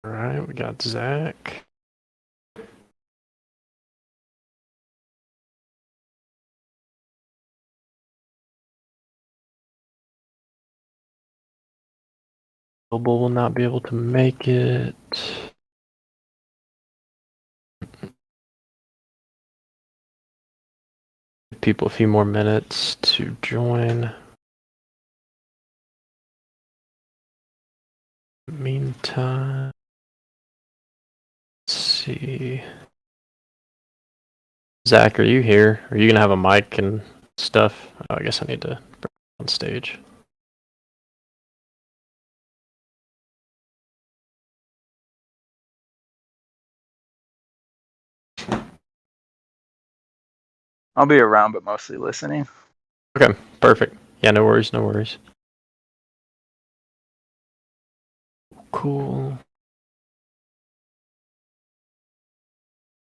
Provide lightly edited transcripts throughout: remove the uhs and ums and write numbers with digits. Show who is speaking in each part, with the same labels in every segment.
Speaker 1: All right, we got Zach. Global will not be able to make it. Give people a few more minutes to join. Meantime, let's see. Zach, are you here? Are you gonna have a mic and stuff? Oh, I guess I need to bring you on stage.
Speaker 2: I'll be around, but mostly listening.
Speaker 1: Okay, perfect. Yeah, no worries, no worries. Cool.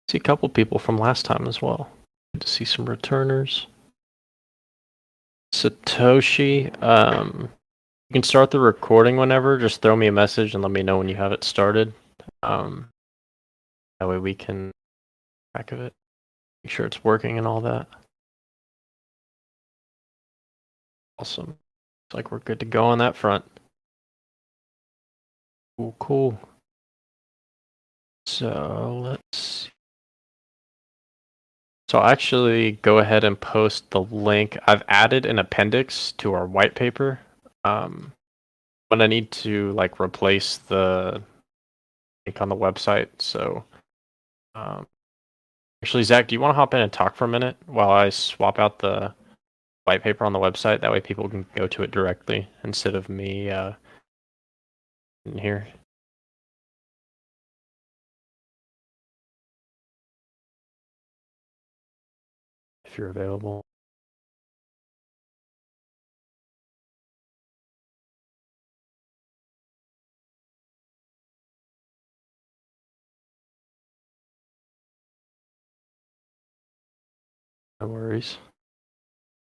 Speaker 1: See a couple people from last time as well. Good to see some returners. Satoshi, you can start the recording whenever. Just throw me a message and let me know when you have it started. That way we can track of it, make sure it's working and all that. Awesome. Looks like we're good to go on that front. Cool, cool. So let's see. So I'll actually go ahead and post the link. I've added an appendix to our white paper. When I need to like replace the link on the website. So actually, Zach, do you want to hop in and talk for a minute while I swap out the white paper on the website? That way people can go to it directly instead of me in here. If you're available. No worries.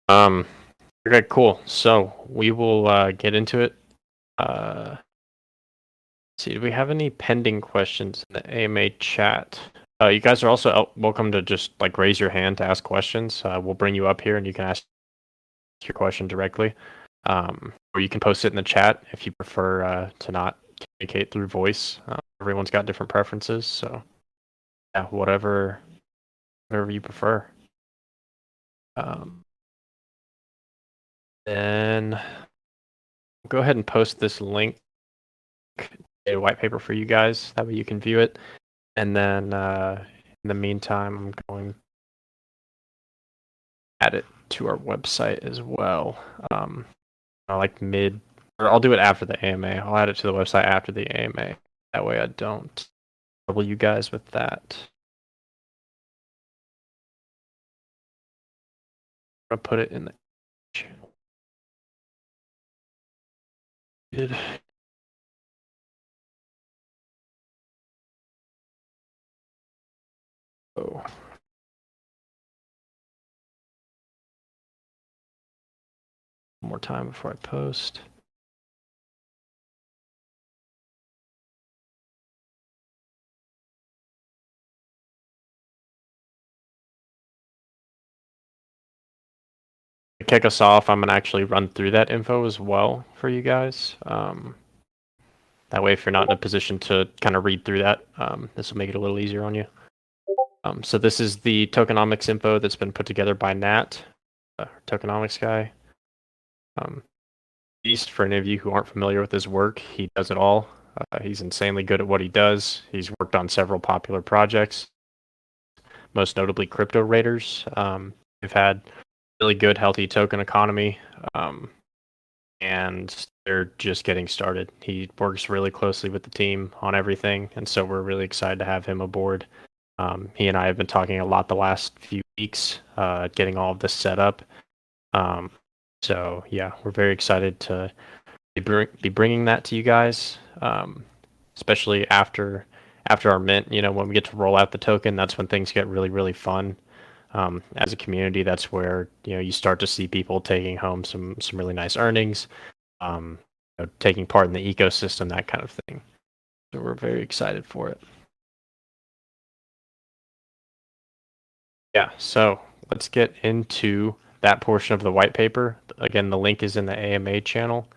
Speaker 1: Okay, cool. So we will get into it. See, do we have any pending questions in the AMA chat? You guys are also welcome to just like raise your hand to ask questions. We'll bring you up here and you can ask your question directly. Or you can post it in the chat if you prefer to not communicate through voice. Everyone's got different preferences, so yeah, whatever you prefer. Then go ahead and post this link, a white paper for you guys. That way you can view it. And then in the meantime, I'm going to add it to our website as well. Like I'll do it after the AMA. I'll add it to the website after the AMA. That way I don't trouble you guys with that. I'll put it in the Good. Oh. One more time before I post. To kick us off, I'm gonna actually run through that info as well for you guys. That way, if you're not in a position to kind of read through that, this will make it a little easier on you. So this is the tokenomics info that's been put together by Nat, tokenomics guy. Beast, for any of you who aren't familiar with his work, he does it all. He's insanely good at what he does. He's worked on several popular projects, most notably Crypto Raiders. They've had really good, healthy token economy, and they're just getting started. He works really closely with the team on everything, and so we're really excited to have him aboard. He and I have been talking a lot the last few weeks, getting all of this set up. So yeah, we're very excited to be bringing that to you guys, especially after our mint. You know, when we get to roll out the token, that's when things get really, really fun. As a community, that's where you start to see people taking home some really nice earnings, taking part in the ecosystem, that kind of thing. So we're very excited for it. Yeah, so let's get into that portion of the white paper. Again, the link is in the AMA channel.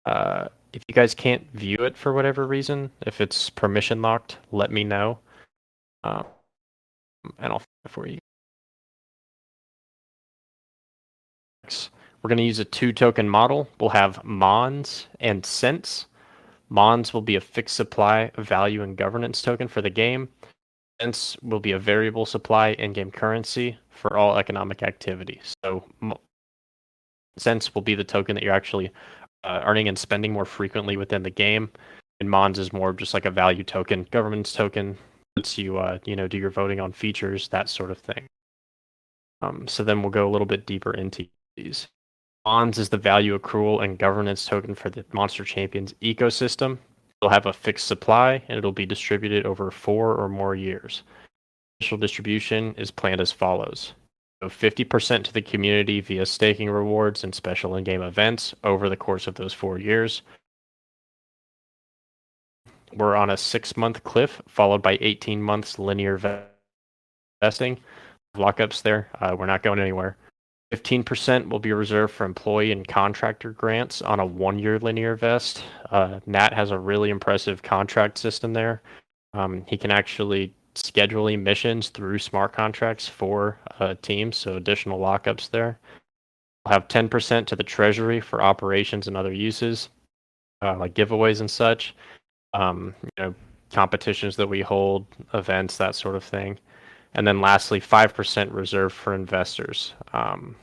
Speaker 1: If you guys can't view it for whatever reason, if it's permission locked, let me know, and I'll find it for you. We're going to use a 2-token model. We'll have Mons and Cents. Mons will be a fixed supply, value, and governance token for the game. Cents will be a variable supply in-game currency for all economic activity. So Cents will be the token that you're actually earning and spending more frequently within the game. And Mons is more just like a value token, governance token, lets you do your voting on features, that sort of thing. So then we'll go a little bit deeper into these. Mons is the value accrual and governance token for the Monster Champions ecosystem. It'll have a fixed supply and it'll be distributed over 4 or more years. Initial distribution is planned as follows. So 50% to the community via staking rewards and special in-game events over the course of those 4 years. We're on a 6-month cliff, followed by 18 months linear vesting. Lockups there. We're not going anywhere. 15% will be reserved for employee and contractor grants on a 1-year linear vest. Nat has a really impressive contract system there. He can actually schedule missions through smart contracts for teams, so additional lockups there. We'll have 10% to the treasury for operations and other uses, like giveaways and such. Competitions that we hold, events, that sort of thing. And then lastly, 5% reserved for investors. 5%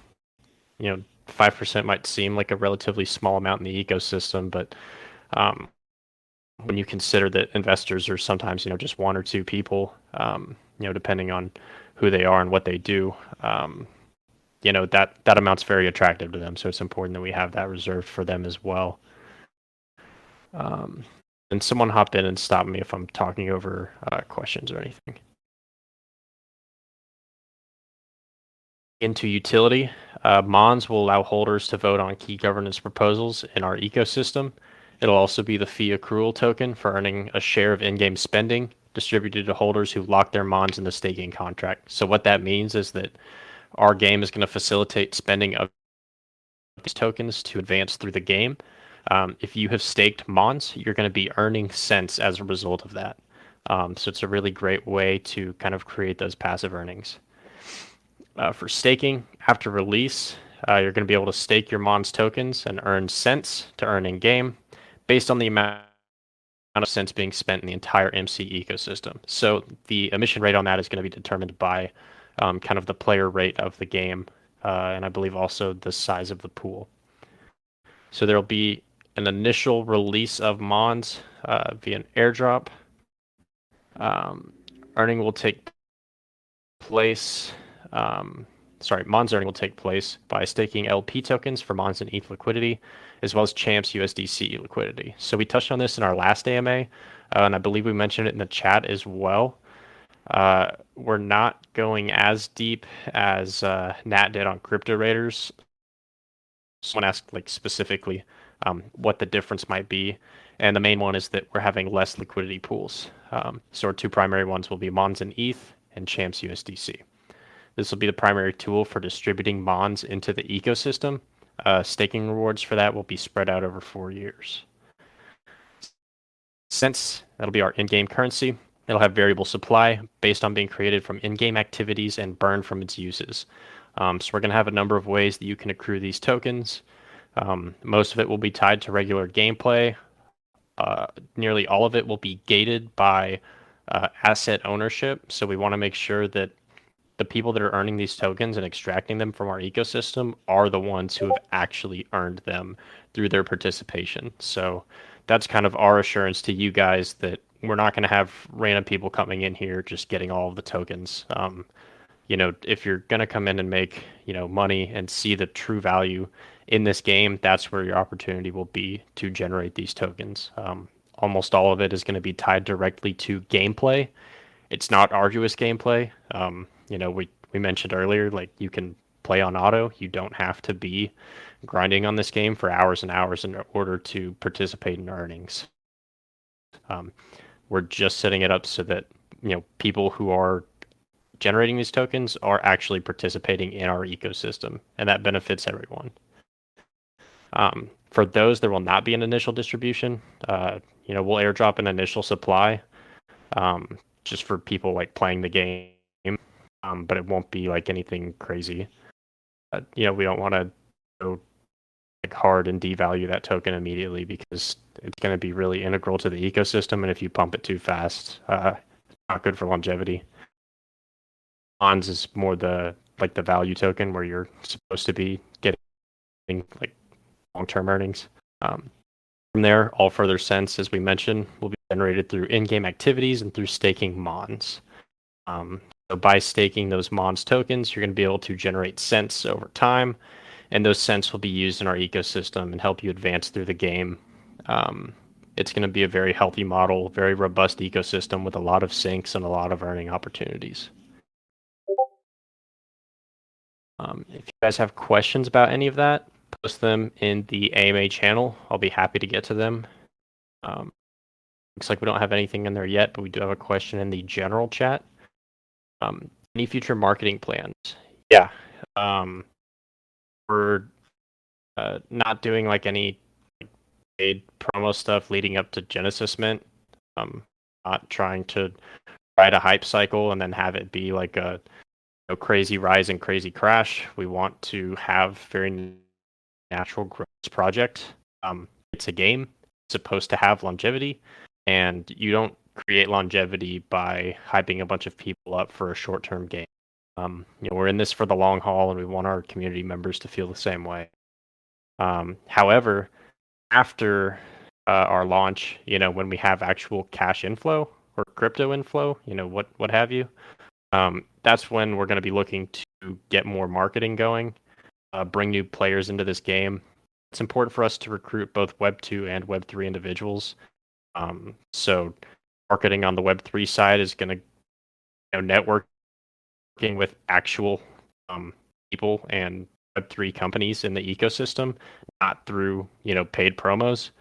Speaker 1: might seem like a relatively small amount in the ecosystem, but when you consider that investors are sometimes, just 1 or 2 people, depending on who they are and what they do, that amount's very attractive to them. So it's important that we have that reserved for them as well. And someone hop in and stop me if I'm talking over questions or anything. Into utility, Mons will allow holders to vote on key governance proposals in our ecosystem. It'll also be the fee accrual token for earning a share of in-game spending distributed to holders who lock their Mons in the staking contract. So what that means is that our game is going to facilitate spending of these tokens to advance through the game. If you have staked Mons, you're going to be earning cents as a result of that. So it's a really great way to kind of create those passive earnings. For staking, after release, you're going to be able to stake your Mons tokens and earn cents to earn in game based on the amount of cents being spent in the entire MC ecosystem. So the emission rate on that is going to be determined by kind of the player rate of the game, and I believe also the size of the pool. So there'll be an initial release of Mons via an airdrop. Earning will take place. Mons earning will take place by staking LP tokens for Mons and ETH liquidity, as well as Champs USDC liquidity. So we touched on this in our last AMA, and I believe we mentioned it in the chat as well. We're not going as deep as Nat did on Crypto Raiders. Someone asked specifically what the difference might be, and the main one is that we're having less liquidity pools. So our 2 primary ones will be Mons and ETH and Champs USDC. This will be the primary tool for distributing Mons into the ecosystem. Staking rewards for that will be spread out over 4 years. Cents, that'll be our in-game currency. It'll have variable supply based on being created from in-game activities and burned from its uses. So we're going to have a number of ways that you can accrue these tokens. Most of it will be tied to regular gameplay. Nearly all of it will be gated by asset ownership. So we want to make sure that the people that are earning these tokens and extracting them from our ecosystem are the ones who have actually earned them through their participation. So that's kind of our assurance to you guys that we're not going to have random people coming in here just getting all of the tokens. If you're going to come in and make, money and see the true value in this game, that's where your opportunity will be to generate these tokens. Almost all of it is going to be tied directly to gameplay. It's not arduous gameplay. We mentioned earlier, you can play on auto. You don't have to be grinding on this game for hours and hours in order to participate in earnings. We're just setting it up so that people who are generating these tokens are actually participating in our ecosystem, and that benefits everyone. For those, there will not be an initial distribution. We'll airdrop an initial supply, just for people like playing the game, but it won't be like anything crazy. We don't want to go like hard and devalue that token immediately because it's going to be really integral to the ecosystem, and if you pump it too fast, it's not good for longevity. Bonds is more the value token where you're supposed to be getting like long-term earnings. From there, all further cents, as we mentioned, will be generated through in-game activities and through staking Mons. So by staking those Mons tokens, you're going to be able to generate cents over time, and those cents will be used in our ecosystem and help you advance through the game. It's going to be a very healthy model, very robust ecosystem with a lot of sinks and a lot of earning opportunities. If you guys have questions about any of that, post them in the AMA channel. I'll be happy to get to them. Looks like we don't have anything in there yet, but we do have a question in the general chat. Any future marketing plans? Yeah. We're not doing like any paid promo stuff leading up to Genesis Mint. Not trying to ride a hype cycle and then have it be like a crazy rise and crazy crash. We want to have very natural growth project. It's a game. It's supposed to have longevity, and you don't create longevity by hyping a bunch of people up for a short-term game. We're in this for the long haul, and we want our community members to feel the same way. However, after our launch, when we have actual cash inflow or crypto inflow, what have you, that's when we're going to be looking to get more marketing going, bring new players into this game. It's important for us to recruit both Web 2 and Web 3 individuals. So marketing on the Web 3 side is going to networking with actual people and Web 3 companies in the ecosystem, not through paid promos.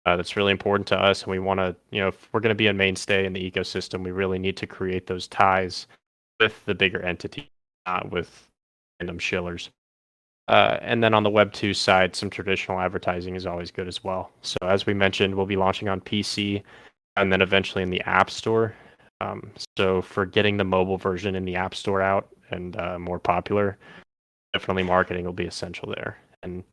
Speaker 1: That's really important to us, and we want to, if we're going to be a mainstay in the ecosystem, we really need to create those ties with the bigger entity, not with random shillers. And then on the Web 2 side, some traditional advertising is always good as well. So as we mentioned, we'll be launching on PC and then eventually in the App Store. So for getting the mobile version in the App Store out and more popular, definitely marketing will be essential there. And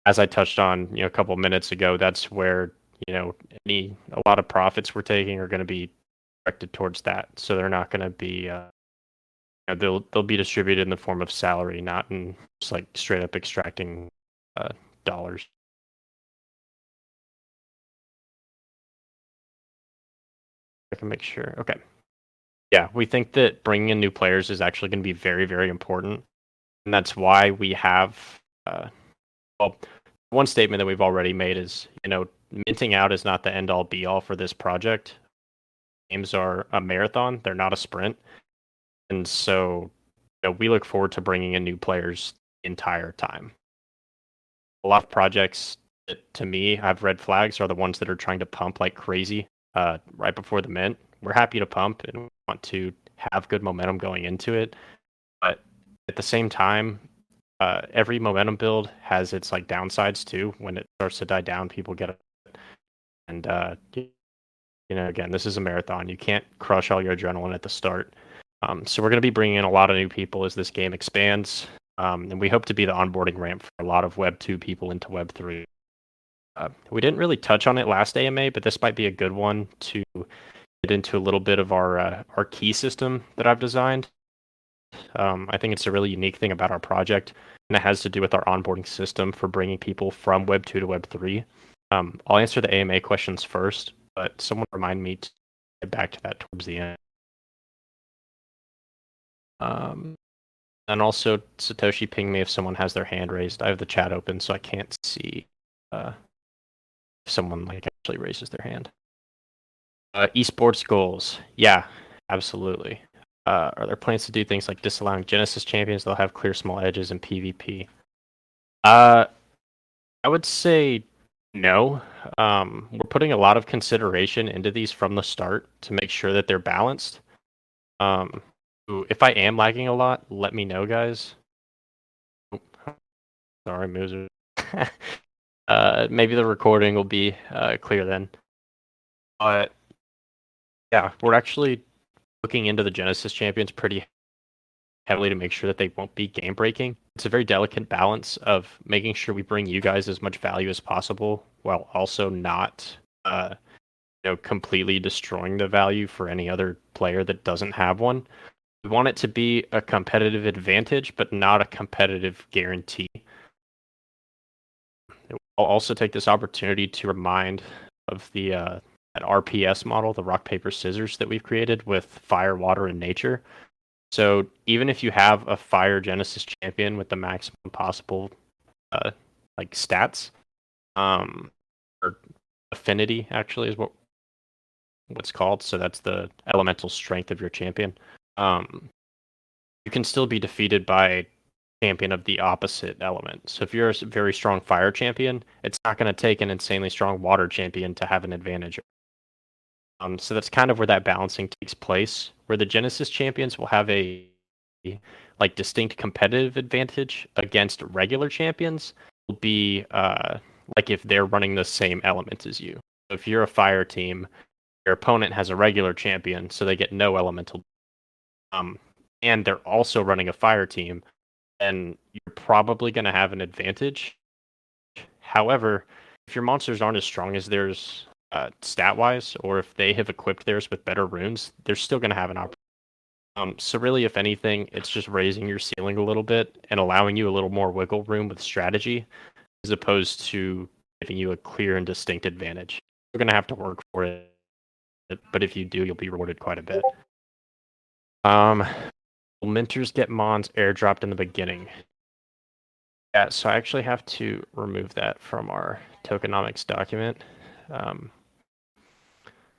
Speaker 1: as I touched on a couple minutes ago, that's where a lot of profits we're taking are going to be directed towards that. So they're not going to be they'll be distributed in the form of salary, not in just like straight up extracting dollars. I can make sure. Okay. Yeah, we think that bringing in new players is actually going to be very, very important, and that's why we have. One statement that we've already made is, minting out is not the end all be all for this project. Games are a marathon; they're not a sprint, and so we look forward to bringing in new players the entire time. A lot of projects that, to me, have red flags are the ones that are trying to pump like crazy right before the mint. We're happy to pump and want to have good momentum going into it, but at the same time, every momentum build has its like downsides too. When it starts to die down, people get it, and again, this is a marathon. You can't crush all your adrenaline at the start. So we're going to be bringing in a lot of new people as this game expands, and we hope to be the onboarding ramp for a lot of Web 2 people into Web 3. We didn't really touch on it last AMA, but this might be a good one to get into a little bit of our key system that I've designed. I think it's a really unique thing about our project, and it has to do with our onboarding system for bringing people from Web 2 to Web 3. I'll answer the AMA questions first, but someone remind me to get back to that towards the end. And also, Satoshi ping me if someone has their hand raised. I have the chat open, so I can't see if someone actually raises their hand. Esports goals. Yeah, absolutely. Are there plans to do things like disallowing Genesis champions? They'll have clear small edges in PvP. I would say No. We're putting a lot of consideration into these from the start to make sure that they're balanced. If I am lagging a lot, let me know, guys. Sorry, Moser. Maybe the recording will be clear then. But yeah, we're actually looking into the Genesis champions pretty heavily to make sure that they won't be game breaking. It's a very delicate balance of making sure we bring you guys as much value as possible while also not completely destroying the value for any other player that doesn't have one. We want it to be a competitive advantage, but not a competitive guarantee. I'll also take this opportunity to remind of the that RPS model, the rock, paper, scissors that we've created with fire, water, and nature. So even if you have a fire Genesis champion with the maximum possible like stats, or affinity actually is what's called. So that's the elemental strength of your champion. You can still be defeated by champion of the opposite element. So if you're a very strong fire champion, it's not going to take an insanely strong water champion to have an advantage. So that's kind of where that balancing takes place, where the Genesis champions will have a like distinct competitive advantage against regular champions. Will be like if they're running the same element as you. So if you're a fire team, your opponent has a regular champion, so they get no elemental. And they're also running a fire team, and you're probably going to have an advantage. However, if your monsters aren't as strong as theirs stat-wise, or if they have equipped theirs with better runes, they're still going to have an opportunity. So really, if anything, it's just raising your ceiling a little bit and allowing you a little more wiggle room with strategy, as opposed to giving you a clear and distinct advantage. You're going to have to work for it, but if you do, you'll be rewarded quite a bit. Minters get mons airdropped in the beginning. Yeah, so I actually have to remove that from our tokenomics document.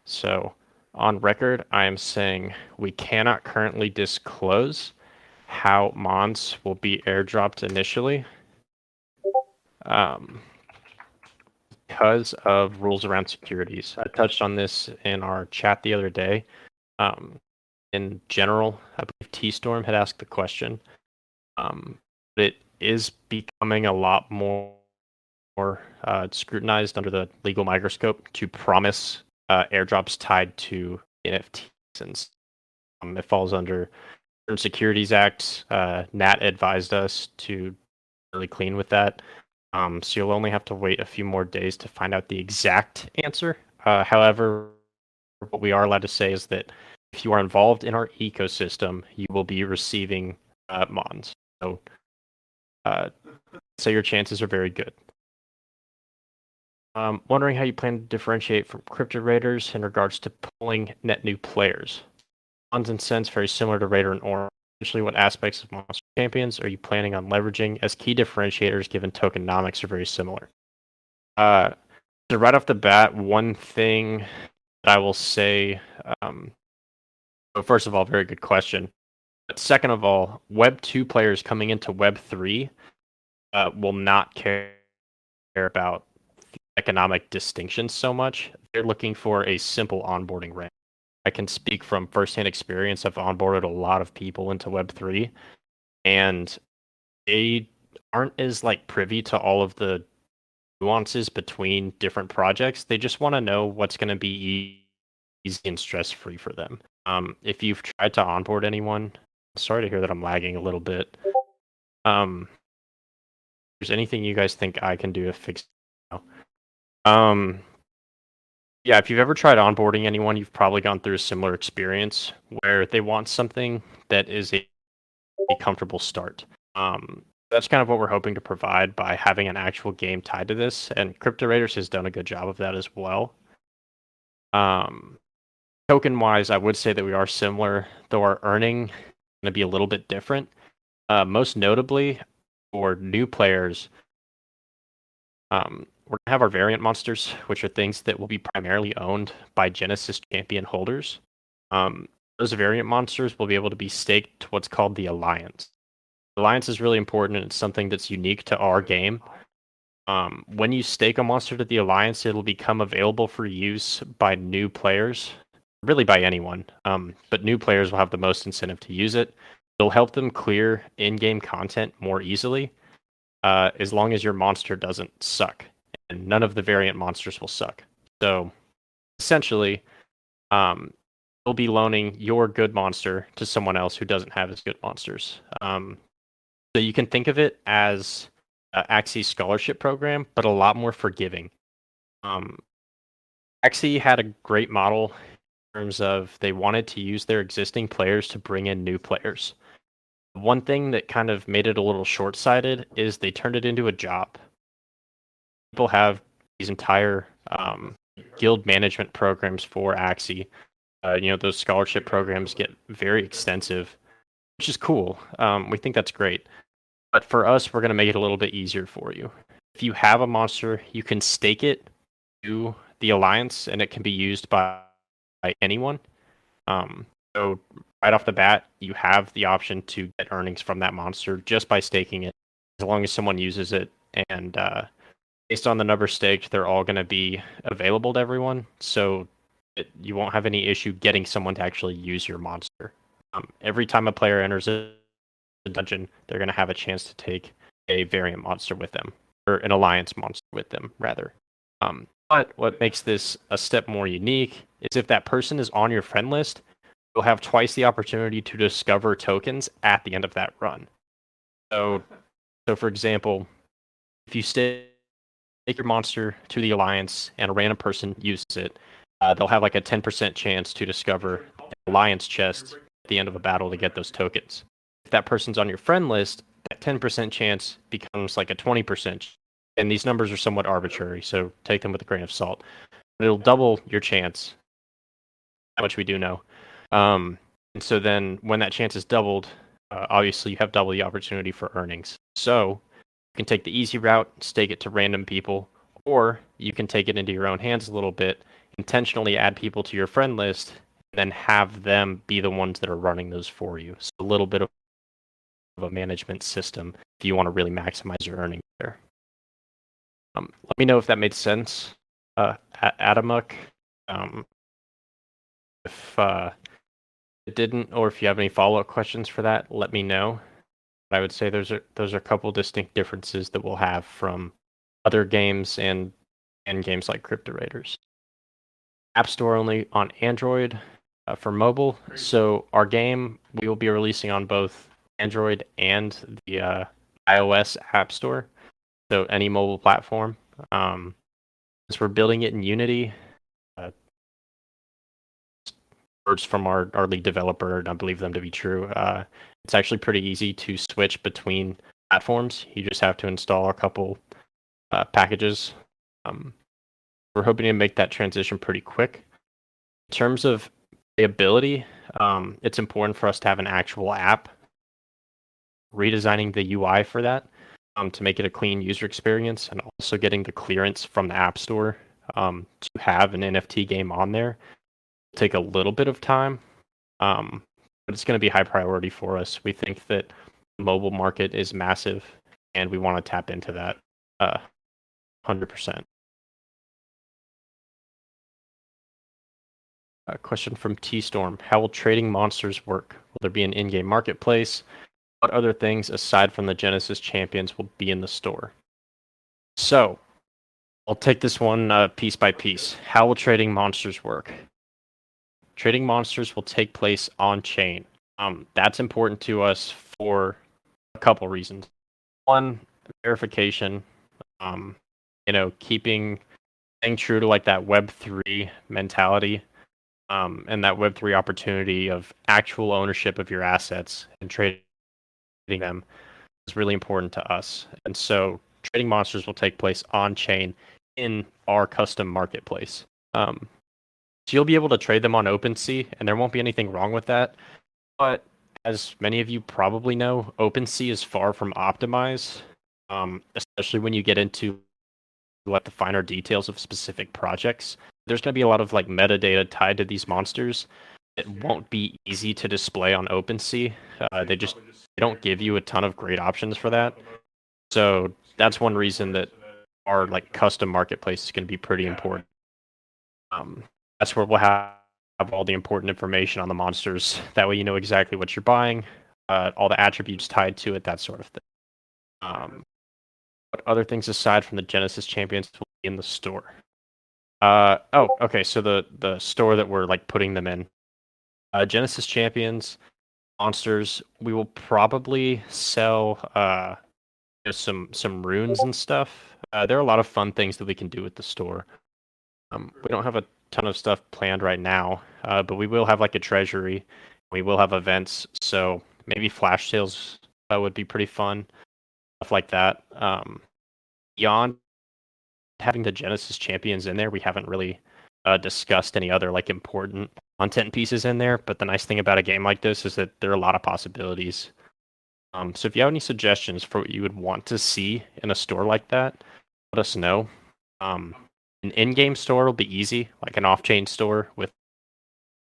Speaker 1: So on record, I am saying we cannot currently disclose how mons will be airdropped initially, because of rules around securities. I touched on this in our chat the other day. In general, I believe T-Storm had asked the question. It is becoming a lot more scrutinized under the legal microscope to promise airdrops tied to NFTs, since it falls under certain Securities Act. Nat advised us to really clean with that. So you'll only have to wait a few more days to find out the exact answer. However, what we are allowed to say is that if you are involved in our ecosystem, you will be receiving mons. So your chances are very good. Wondering how you plan to differentiate from crypto raiders in regards to pulling net new players. Mons and cents very similar to Raider and Orange. Essentially, what aspects of Monster Champions are you planning on leveraging as key differentiators given tokenomics are very similar? So right off the bat, one thing that I will say, so first of all, very good question. But second of all, Web 2 players coming into Web 3 will not care about economic distinctions so much. They're looking for a simple onboarding ramp. I can speak from firsthand experience. I've onboarded a lot of people into Web3, and they aren't as privy to all of the nuances between different projects. They just want to know what's going to be easy and stress-free for them. If you've tried to onboard anyone, sorry to hear that I'm lagging a little bit. If there's anything you guys think I can do to fix it now? Yeah, if you've ever tried onboarding anyone, you've probably gone through a similar experience where they want something that is a comfortable start. That's kind of what we're hoping to provide by having an actual game tied to this, and Crypto Raiders has done a good job of that as well. Token-wise, I would say that we are similar, though our earning is going to be a little bit different. Most notably, for new players, we're going to have our variant monsters, which are things that will be primarily owned by Genesis champion holders. Those variant monsters will be able to be staked to what's called the Alliance. The Alliance is really important, and it's something that's unique to our game. When you stake a monster to the Alliance, it'll become available for use by new players, really by anyone. But new players will have the most incentive to use it. It'll help them clear in-game content more easily, as long as your monster doesn't suck. And none of the variant monsters will suck. So essentially, you'll be loaning your good monster to someone else who doesn't have as good monsters. So you can think of it as Axie's scholarship program, but a lot more forgiving. Axie had a great model in terms of they wanted to use their existing players to bring in new players. One thing that kind of made it a little short-sighted is they turned it into a job. People have these entire guild management programs for Axie. Those scholarship programs get very extensive, which is cool. We think that's great. But for us, we're going to make it a little bit easier for you. If you have a monster, you can stake it to the Alliance, and it can be used by anyone. So right off the bat, you have the option to get earnings from that monster just by staking it, as long as someone uses it. And based on the number staked, they're all going to be available to everyone. So you won't have any issue getting someone to actually use your monster. Every time a player enters a dungeon, they're going to have a chance to take a variant monster with them, or an alliance monster with them, rather. But what makes this a step more unique is if that person is on your friend list, you'll have twice the opportunity to discover tokens at the end of that run. So for example, if you stake your monster to the alliance and a random person uses it, they'll have like a 10% chance to discover an alliance chest at the end of a battle to get those tokens. If that person's on your friend list, that 10% chance becomes like a 20%. And these numbers are somewhat arbitrary, so take them with a grain of salt. But it'll double your chance, how much we do know. And so then when that chance is doubled, obviously you have double the opportunity for earnings. So you can take the easy route, stake it to random people, or you can take it into your own hands a little bit, intentionally add people to your friend list, and then have them be the ones that are running those for you. So a little bit of a management system if you want to really maximize your earnings there. Let me know if that made sense, Adamuk. If it didn't, or if you have any follow-up questions for that, let me know. But I would say those are a couple distinct differences that we'll have from other games and games like Crypto Raiders. App Store only on Android for mobile. So our game we will be releasing on both Android and the iOS App Store. So any mobile platform. Since we're building it in Unity, words from our lead developer, and I believe them to be true. It's actually pretty easy to switch between platforms. You just have to install a couple packages. We're hoping to make that transition pretty quick. In terms of playability, it's important for us to have an actual app. Redesigning the UI for that to make it a clean user experience, and also getting the clearance from the App Store to have an NFT game on there will take a little bit of time, but it's going to be high priority for us. We think that the mobile market is massive, and we want to tap into that 100%. A question from T-Storm. How will trading monsters work? Will there be an in-game marketplace? What other things aside from the Genesis champions will be in the store? So, I'll take this one piece by piece. How will trading monsters work? Trading monsters will take place on chain. That's important to us for a couple reasons. One, verification. Staying true to like that Web3 mentality, and that Web3 opportunity of actual ownership of your assets and trading them is really important to us. And so trading monsters will take place on chain in our custom marketplace. So you'll be able to trade them on OpenSea, and there won't be anything wrong with that. But as many of you probably know, OpenSea is far from optimized, especially when you get into like the finer details of specific projects. There's going to be a lot of like metadata tied to these monsters. It won't be easy to display on OpenSea. They don't give you a ton of great options for that. So that's one reason that our like custom marketplace is going to be pretty important. That's where we'll have all the important information on the monsters. That way you know exactly what you're buying, all the attributes tied to it, that sort of thing. What other things aside from the Genesis champions will be in the store? Okay. So the store that we're like putting them in, Genesis champions, monsters. We will probably sell some runes and stuff. There are a lot of fun things that we can do with the store. We don't have a ton of stuff planned right now, but we will have like a treasury. We will have events, so maybe flash sales would be pretty fun, stuff like that. Beyond having the Genesis champions in there, we haven't really discussed any other like important content pieces in there. But the nice thing about a game like this is that there are a lot of possibilities. So if you have any suggestions for what you would want to see in a store like that, let us know. An in-game store will be easy, like an off-chain store with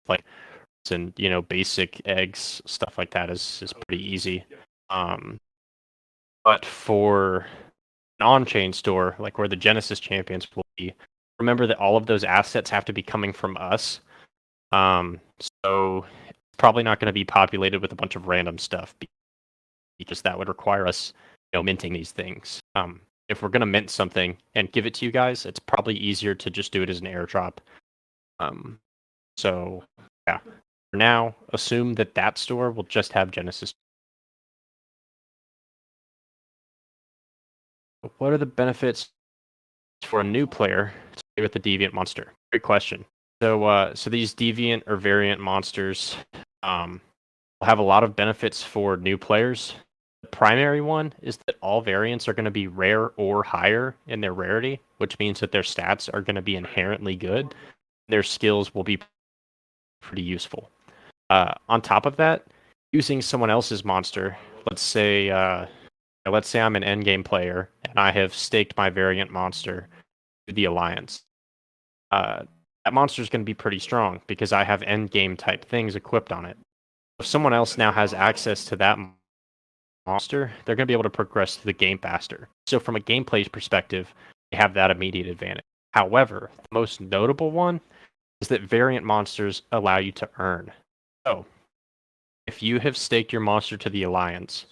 Speaker 1: like and basic eggs, stuff like that is pretty easy. But for an on-chain store, like where the Genesis champions will be, remember that all of those assets have to be coming from us. So it's probably not going to be populated with a bunch of random stuff because that would require us, minting these things. If we're going to mint something and give it to you guys, it's probably easier to just do it as an airdrop. So yeah, for now, assume that store will just have Genesis. What are the benefits for a new player to play with the Deviant monster? Great question. So these Deviant or Variant monsters will have a lot of benefits for new players. The primary one is that all variants are going to be rare or higher in their rarity, which means that their stats are going to be inherently good. Their skills will be pretty useful. On top of that, using someone else's monster, let's say I'm an endgame player and I have staked my variant monster to the Alliance. That monster is going to be pretty strong because I have endgame type things equipped on it. If someone else now has access to that monster, they're going to be able to progress through the game faster. So from a gameplay perspective, they have that immediate advantage. However, the most notable one is that variant monsters allow you to earn. So if you have staked your monster to the Alliance,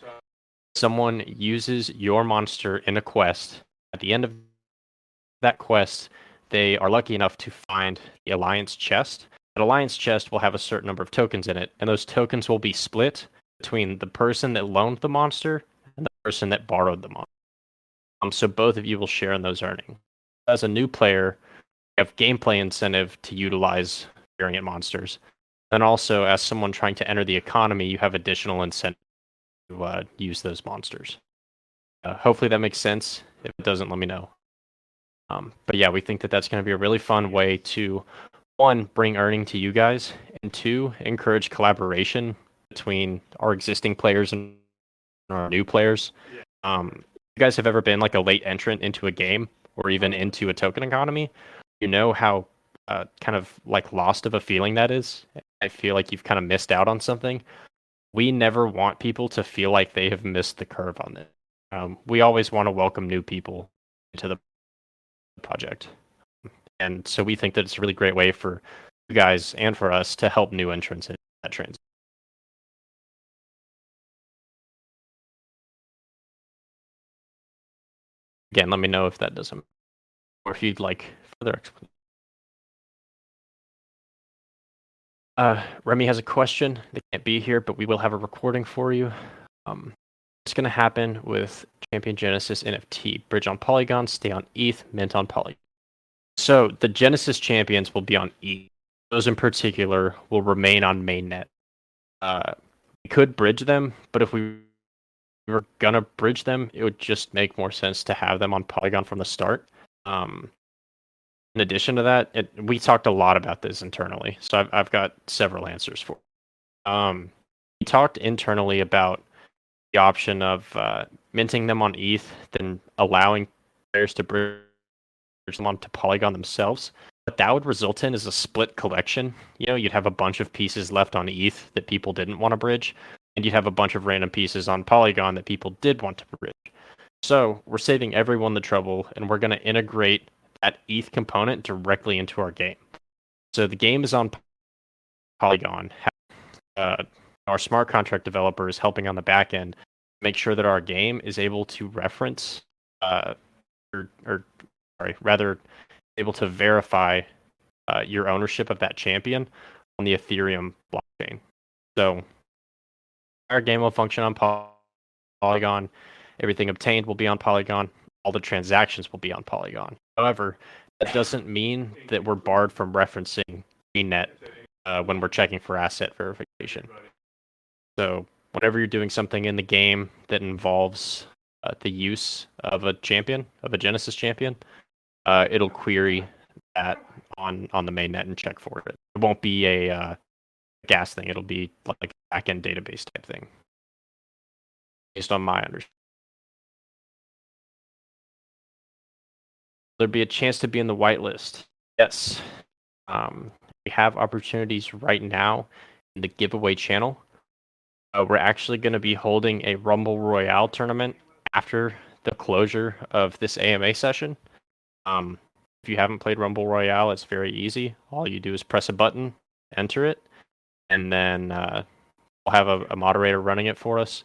Speaker 1: someone uses your monster in a quest. At the end of that quest, they are lucky enough to find the Alliance chest. That Alliance chest will have a certain number of tokens in it, and those tokens will be split between the person that loaned the monster and the person that borrowed the monster. So both of you will share in those earnings. As a new player, you have gameplay incentive to utilize variant monsters. And also, as someone trying to enter the economy, you have additional incentive to use those monsters. Hopefully that makes sense. If it doesn't, let me know. But yeah, we think that that's going to be a really fun way to, one, bring earning to you guys, and two, encourage collaboration between our existing players and our new players. You guys have ever been like a late entrant into a game or even into a token economy? You know how kind of like lost of a feeling that is. I feel like you've kind of missed out on something. We never want people to feel like they have missed the curve on it. We always want to welcome new people into the project. And so we think that it's a really great way for you guys and for us to help new entrants in that transition. Again, let me know if that doesn't, or if you'd like further explanation. Remy has a question. They can't be here, but we will have a recording for you. What's going to happen with Champion Genesis NFT? Bridge on Polygon, stay on ETH, mint on Polygon. So the Genesis champions will be on ETH. Those in particular will remain on mainnet. We could bridge them, but if we were going to bridge them, it would just make more sense to have them on Polygon from the start. In addition to that, we talked a lot about this internally, so I've got several answers for it. We talked internally about the option of minting them on ETH, then allowing players to bridge them onto Polygon themselves. What that would result in is a split collection. You'd have a bunch of pieces left on ETH that people didn't want to bridge, and you'd have a bunch of random pieces on Polygon that people did want to bridge. So we're saving everyone the trouble, and we're going to integrate that ETH component directly into our game. So the game is on Polygon. Our smart contract developer is helping on the back end make sure that our game is able to reference, rather able to verify your ownership of that champion on the Ethereum blockchain. So our game will function on Polygon. Everything obtained will be on Polygon. All the transactions will be on Polygon. However, that doesn't mean that we're barred from referencing VNet when we're checking for asset verification. So whenever you're doing something in the game that involves the use of a champion, of a Genesis champion, it'll query that on the mainnet and check for it. It won't be a gas thing. It'll be like a backend database type thing, based on my understanding. There'd be a chance to be in the whitelist. Yes. We have opportunities right now in the giveaway channel. We're actually going to be holding a Rumble Royale tournament after the closure of this AMA session. If you haven't played Rumble Royale, it's very easy. All you do is press a button, enter it, and then we'll have a moderator running it for us.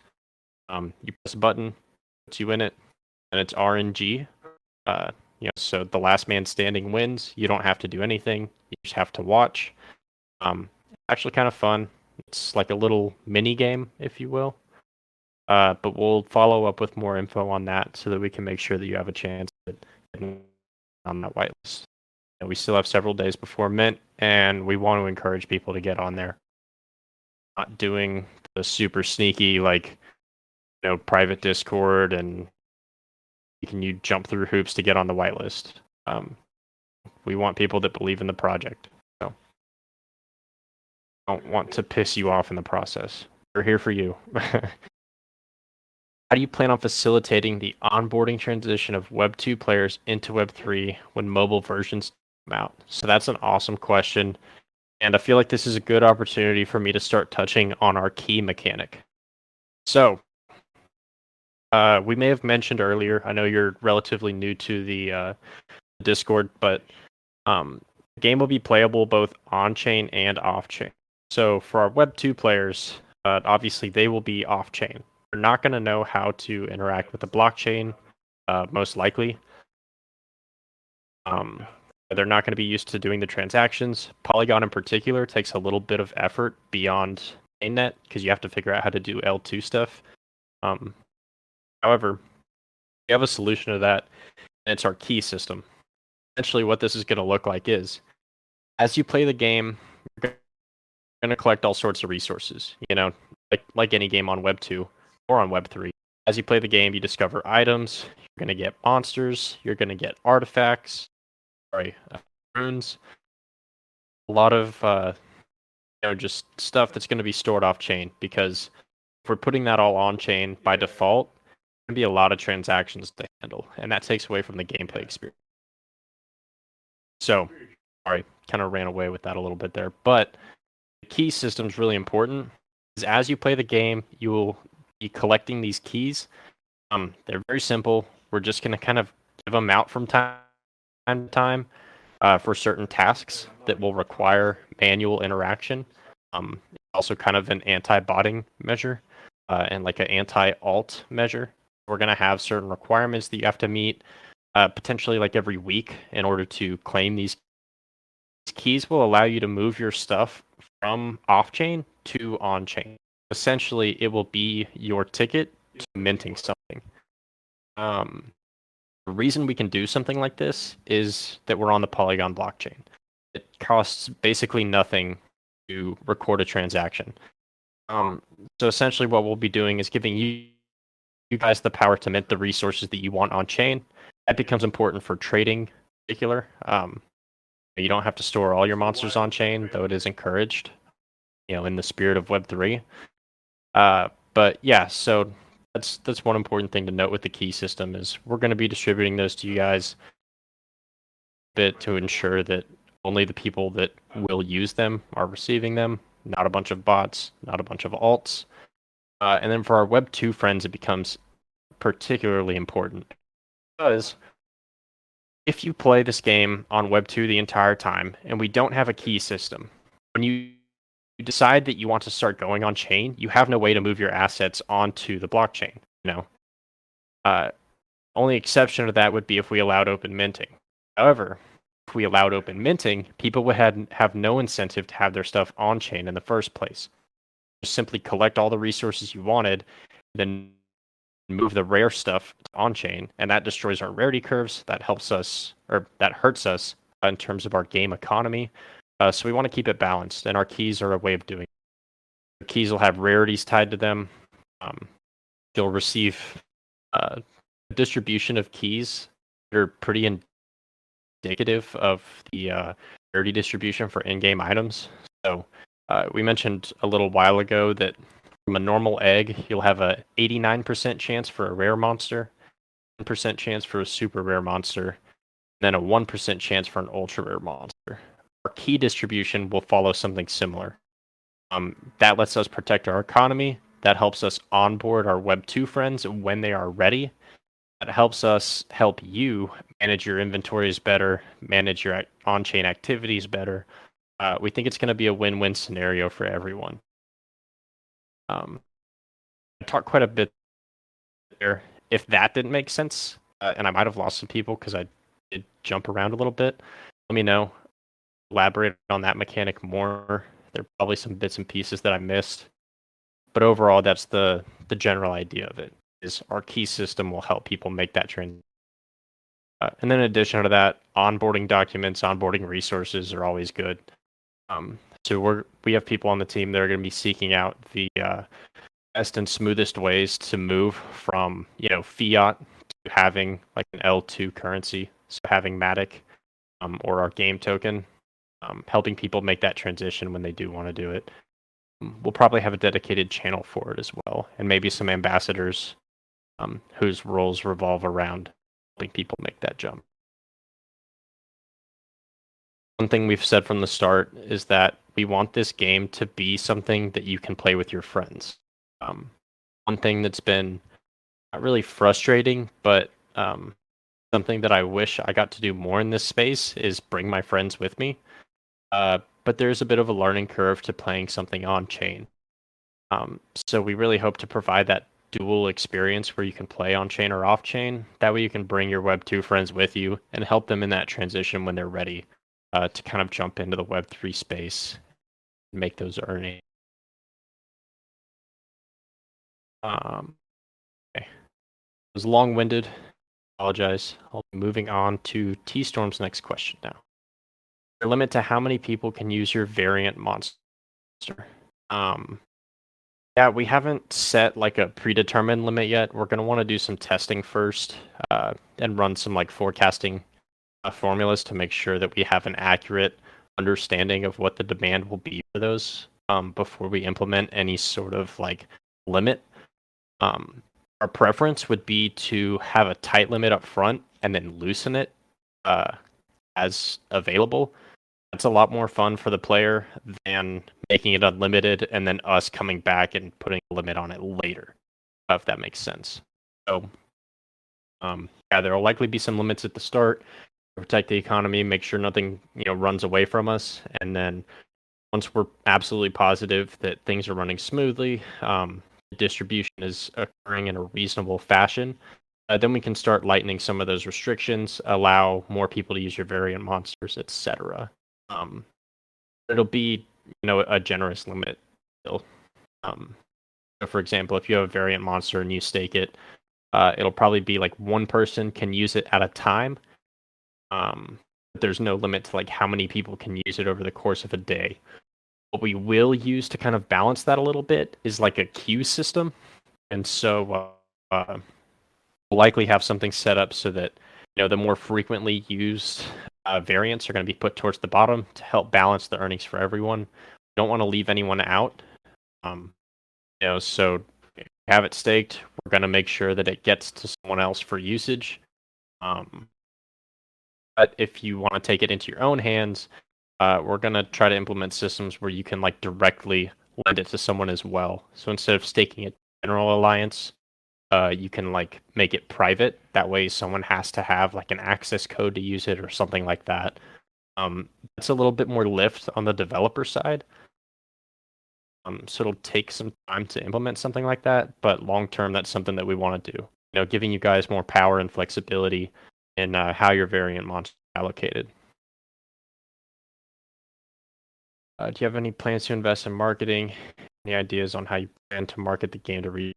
Speaker 1: You press a button, puts you in it, and it's RNG. So the last man standing wins. You don't have to do anything. You just have to watch. Actually kind of fun. It's like a little mini game, if you will. But we'll follow up with more info on that so that we can make sure that you have a chance at getting on that whitelist. And we still have several days before mint, and we want to encourage people to get on there. Not doing the super sneaky, private Discord and you jump through hoops to get on the whitelist. We want people that believe in the project. So don't want to piss you off in the process. We're here for you. How do you plan on facilitating the onboarding transition of Web 2 players into Web 3 when mobile versions come out? So that's an awesome question. And I feel like this is a good opportunity for me to start touching on our key mechanic. So we may have mentioned earlier, I know you're relatively new to the Discord, but the game will be playable both on-chain and off-chain. So for our Web 2 players, obviously they will be off-chain. They're not going to know how to interact with the blockchain, most likely. They're not going to be used to doing the transactions. Polygon in particular takes a little bit of effort beyond mainnet because you have to figure out how to do L2 stuff. However, we have a solution to that, and it's our key system. Essentially, what this is going to look like is, as you play the game, you're going to collect all sorts of resources. Like any game on Web 2 or on Web 3. As you play the game, you discover items. You're going to get monsters. You're going to get artifacts. Runes. A lot of just stuff that's going to be stored off chain, because if we're putting that all on chain by default, there's going to be a lot of transactions to handle, and that takes away from the gameplay experience. So, sorry, kind of ran away with that a little bit there, but the key system is really important. Because as you play the game, you will be collecting these keys. They're very simple. We're just going to kind of give them out from time to time for certain tasks that will require manual interaction. Also kind of an anti-botting measure and like an anti-alt measure. We're going to have certain requirements that you have to meet potentially like every week in order to claim these keys. Will allow you to move your stuff from off-chain to on-chain. Essentially, it will be your ticket to minting something. The reason we can do something like this is that we're on the Polygon blockchain. It costs basically nothing to record a transaction. So essentially what we'll be doing is giving you guys the power to mint the resources that you want on chain. That becomes important for trading in particular. You don't have to store all your monsters on chain, though it is encouraged, in the spirit of Web3. But yeah, so that's one important thing to note with the key system is we're going to be distributing those to you guys a bit to ensure that only the people that will use them are receiving them, not a bunch of bots, not a bunch of alts. And then for our Web 2 friends, it becomes particularly important because if you play this game on Web 2 the entire time and we don't have a key system, when you decide that you want to start going on chain, you have no way to move your assets onto the blockchain. Uh, only exception to that would be if we allowed open minting. However, if we allowed open minting, people would have no incentive to have their stuff on chain in the first place. Just simply collect all the resources you wanted, then move the rare stuff on chain, and that destroys our rarity curves. That helps us, or that hurts us in terms of our game economy. So we want to keep it balanced, and our keys are a way of doing it. The keys will have rarities tied to them. You'll receive a distribution of keys that are pretty indicative of the rarity distribution for in-game items. So we mentioned a little while ago that from a normal egg, you'll have a 89% chance for a rare monster, 1% chance for a super rare monster, and then a 1% chance for an ultra rare monster. Our key distribution will follow something similar. That lets us protect our economy. That helps us onboard our Web 2 friends when they are ready. That helps us help you manage your inventories better, manage your on-chain activities better. We think it's going to be a win-win scenario for everyone. I talked quite a bit there. If that didn't make sense, and I might have lost some people because I did jump around a little bit, let me know. Elaborate on that mechanic more. There are probably some bits and pieces that I missed. But overall, that's the general idea of it, is our key system will help people make that transition. And then in addition to that, onboarding documents, onboarding resources are always good. So we have people on the team that are going to be seeking out the best and smoothest ways to move from fiat to having like an L2 currency, so having Matic or our game token, helping people make that transition when they do want to do it. We'll probably have a dedicated channel for it as well, and maybe some ambassadors whose roles revolve around helping people make that jump. One thing we've said from the start is that we want this game to be something that you can play with your friends. One thing that's been not really frustrating, but something that I wish I got to do more in this space is bring my friends with me. But there's a bit of a learning curve to playing something on chain. So we really hope to provide that dual experience where you can play on chain or off chain. That way you can bring your Web 2 friends with you and help them in that transition when they're ready to kind of jump into the Web 3 space and make those earnings. Okay. It was long-winded. Apologize. I'll be moving on to T-Storm's next question now. Your limit to how many people can use your variant monster. Yeah, we haven't set like a predetermined limit yet. We're going to want to do some testing first and run some like forecasting formulas to make sure that we have an accurate understanding of what the demand will be for those before we implement any sort of like limit. Our preference would be to have a tight limit up front and then loosen it as available. That's a lot more fun for the player than making it unlimited and then us coming back and putting a limit on it later, if that makes sense. So, yeah, there will likely be some limits at the start to protect the economy, make sure nothing runs away from us, and then once we're absolutely positive that things are running smoothly, the distribution is occurring in a reasonable fashion, then we can start lightening some of those restrictions, allow more people to use your variant monsters, etc. It'll be a generous limit still. So for example, if you have a variant monster and you stake it, it'll probably be like one person can use it at a time. But there's no limit to like how many people can use it over the course of a day. What we will use to kind of balance that a little bit is like a queue system. And so we'll likely have something set up so that the more frequently used variants are going to be put towards the bottom to help balance the earnings for everyone. We don't want to leave anyone out. So if you have it staked, we're going to make sure that it gets to someone else for usage. But if you want to take it into your own hands, we're going to try to implement systems where you can like directly lend it to someone as well. So instead of staking it to General Alliance, you can like make it private. That way someone has to have like an access code to use it or something like that. It's a little bit more lift on the developer side. So it'll take some time to implement something like that, but long term, that's something that we want to do. You know, giving you guys more power and flexibility in how your variant monsters are allocated. Do you have any plans to invest in marketing? Any ideas on how you plan to market the game to reach?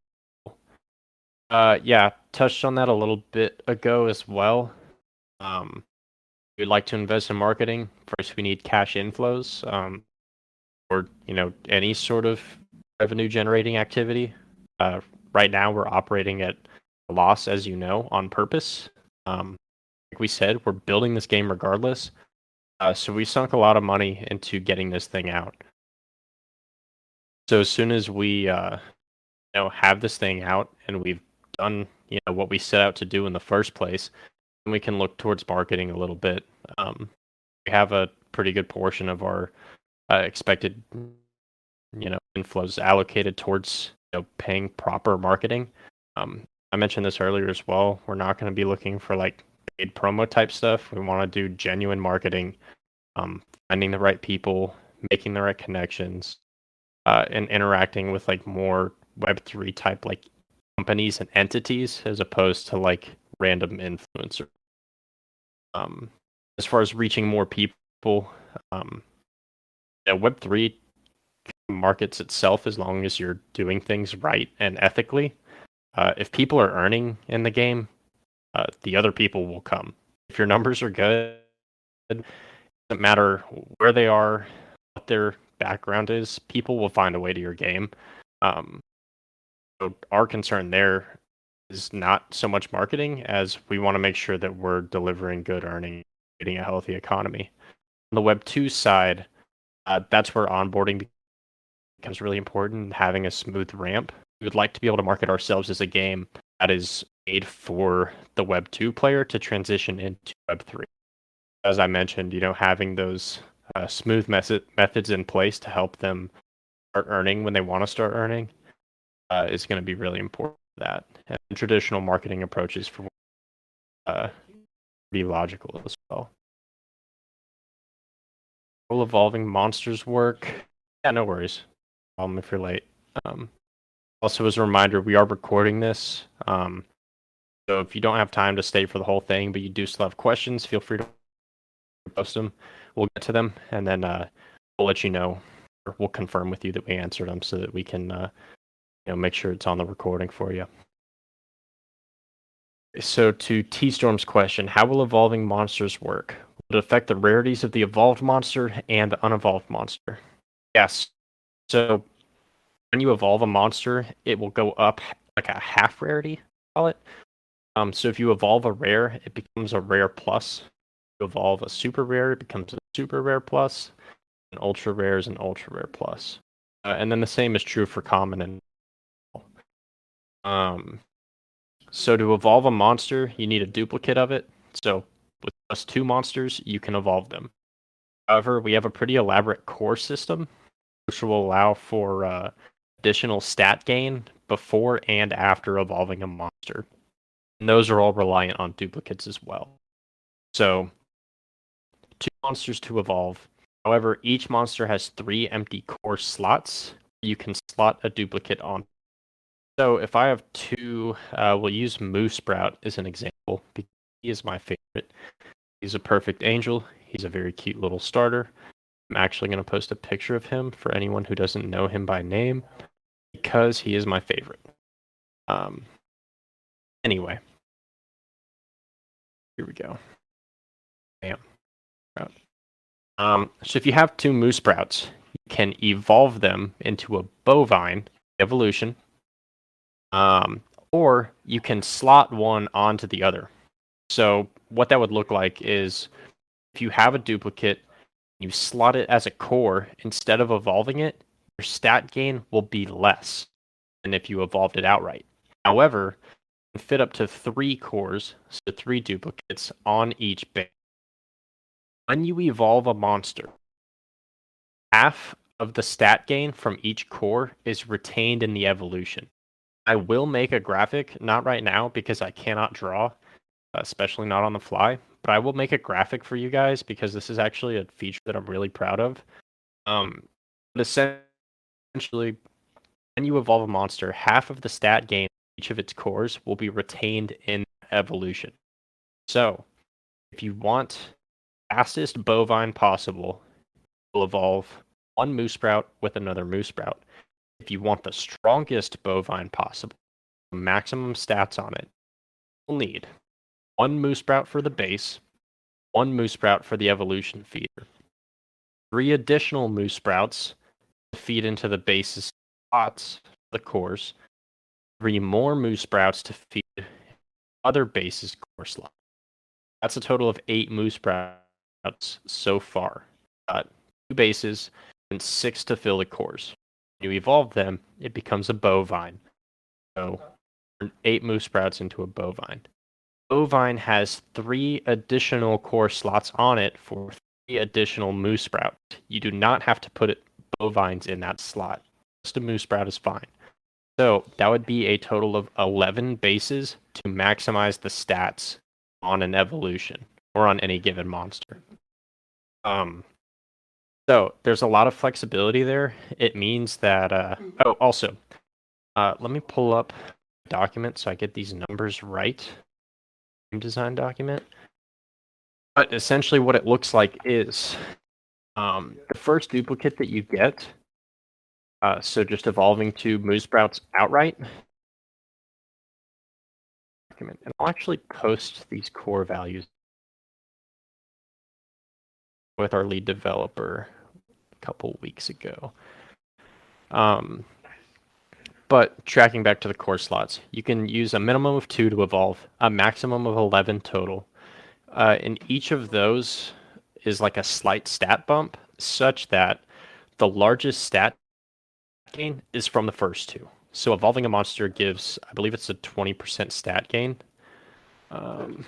Speaker 1: Yeah, touched on that a little bit ago as well. We'd like to invest in marketing. First, we need cash inflows, or any sort of revenue generating activity. Right now, we're operating at a loss, as you know, on purpose. Like we said, we're building this game regardless. So we sunk a lot of money into getting this thing out. So as soon as we have this thing out and we've done what we set out to do in the first place, then we can look towards marketing a little bit. We have a pretty good portion of our expected inflows allocated towards paying proper marketing. I mentioned this earlier as well. We're not going to be looking for like paid promo type stuff. We want to do genuine marketing, finding the right people, making the right connections, and interacting with like more Web3 type like companies and entities as opposed to like random influencers. As far as reaching more people, Web3 markets itself as long as you're doing things right and ethically. If people are earning in the game, the other people will come. If your numbers are good, it doesn't matter where they are, what their background is, people will find a way to your game. So our concern there is not so much marketing as we want to make sure that we're delivering good earning, creating a healthy economy. On the Web 2 side, that's where onboarding becomes really important, having a smooth ramp. We would like to be able to market ourselves as a game that is made for the Web 2 player to transition into Web 3. As I mentioned, having those smooth methods in place to help them start earning when they want to start earning is going to be really important for that. And traditional marketing approaches for be logical as well. Will evolving monsters work? Yeah, no worries. If you're late. Also, as a reminder, we are recording this. So if you don't have time to stay for the whole thing, but you do still have questions, feel free to post them. We'll get to them, and then we'll let you know, or we'll confirm with you that we answered them, so that we can, make sure it's on the recording for you. So to T-Storm's question, how will evolving monsters work? Will it affect the rarities of the evolved monster and the unevolved monster? Yes. So when you evolve a monster, it will go up like a half rarity, call it. So if you evolve a rare, it becomes a rare plus. If you evolve a super rare, it becomes a super rare plus. An ultra rare is an ultra rare plus. And then the same is true for common and so to evolve a monster, you need a duplicate of it. So with just 2 monsters, you can evolve them. However, we have a pretty elaborate core system, which will allow for additional stat gain before and after evolving a monster. And those are all reliant on duplicates as well. So 2 monsters to evolve. However, each monster has 3 empty core slots. You can slot a duplicate on. So if I have 2, we'll use Moo Sprout as an example, because he is my favorite. He's a perfect angel. He's a very cute little starter. I'm actually going to post a picture of him for anyone who doesn't know him by name, because he is my favorite. Anyway, here we go. Bam. So if you have 2 Moo Sprouts, you can evolve them into a bovine evolution. Or you can slot one onto the other. So what that would look like is if you have a duplicate, you slot it as a core, instead of evolving it, your stat gain will be less than if you evolved it outright. However, you can fit up to 3 cores, so 3 duplicates on each base. When you evolve a monster, half of the stat gain from each core is retained in the evolution. I will make a graphic, not right now because I cannot draw, especially not on the fly, but I will make a graphic for you guys because this is actually a feature that I'm really proud of. But essentially, when you evolve a monster, half of the stat gain each of its cores will be retained in evolution. So, if you want fastest bovine possible, you'll evolve one moose sprout with another moose sprout. If you want the strongest bovine possible, maximum stats on it, you'll need one moose sprout for the base, one moose sprout for the evolution feeder, 3 additional moose sprouts to feed into the base's slots, the cores, 3 more moose sprouts to feed other bases core slot. That's a total of 8 moose sprouts so far. 2 bases and 6 to fill the cores. When you evolve them, it becomes a bovine. So 8 moose sprouts into a bovine. Bovine has 3 additional core slots on it for 3 additional moose sprouts. You do not have to put bovines in that slot. Just a moose sprout is fine. So that would be a total of 11 bases to maximize the stats on an evolution or on any given monster. So there's a lot of flexibility there. It means that, also, let me pull up a document so I get these numbers right. Game design document. But essentially what it looks like is the first duplicate that you get, so just evolving to moose sprouts outright. And I'll actually post these core values with our lead developer a couple weeks ago. But tracking back to the core slots, you can use a minimum of 2 to evolve, a maximum of 11 total. And each of those is like a slight stat bump, such that the largest stat gain is from the first 2. So evolving a monster gives, I believe it's a 20% stat gain. Hold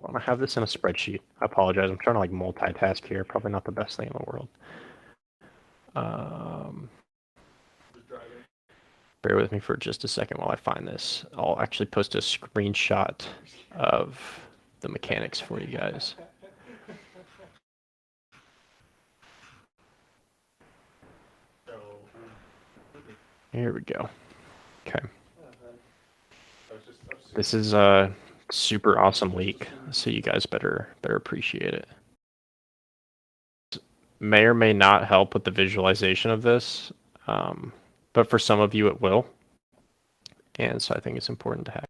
Speaker 1: on, I have this in a spreadsheet. I apologize. I'm trying to like multitask here. Probably not the best thing in the world. Bear with me for just a second while I find this. I'll actually post a screenshot of the mechanics for you guys. Here we go. Okay. This is a super awesome leak, so you guys better appreciate it. May or may not help with the visualization of this, but for some of you it will. And so I think it's important to have.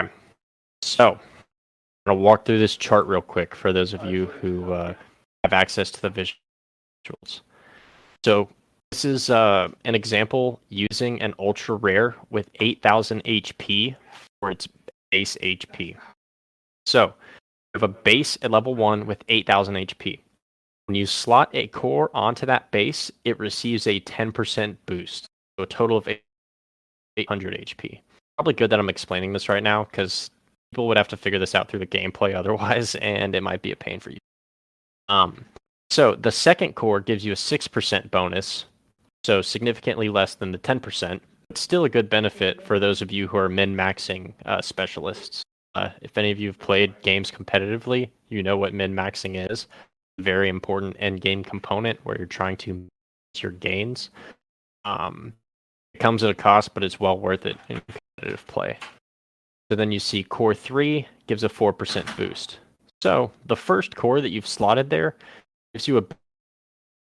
Speaker 1: Okay. So I'm going to walk through this chart real quick for those of you who have access to the visuals. So this is an example using an ultra rare with 8,000 HP for its base HP. So we have a base at level 1 with 8,000 HP. When you slot a core onto that base, it receives a 10% boost, so a total of 800 HP. Probably good that I'm explaining this right now, because people would have to figure this out through the gameplay otherwise, and it might be a pain for you. So the second core gives you a 6% bonus, so significantly less than the 10%, but still a good benefit for those of you who are min-maxing specialists. If any of you have played games competitively, you know what min-maxing is. Very important end game component where you're trying to max your gains. It comes at a cost, but it's well worth it in competitive play. So then you see core 3 gives a 4% boost. So the first core that you've slotted there gives you a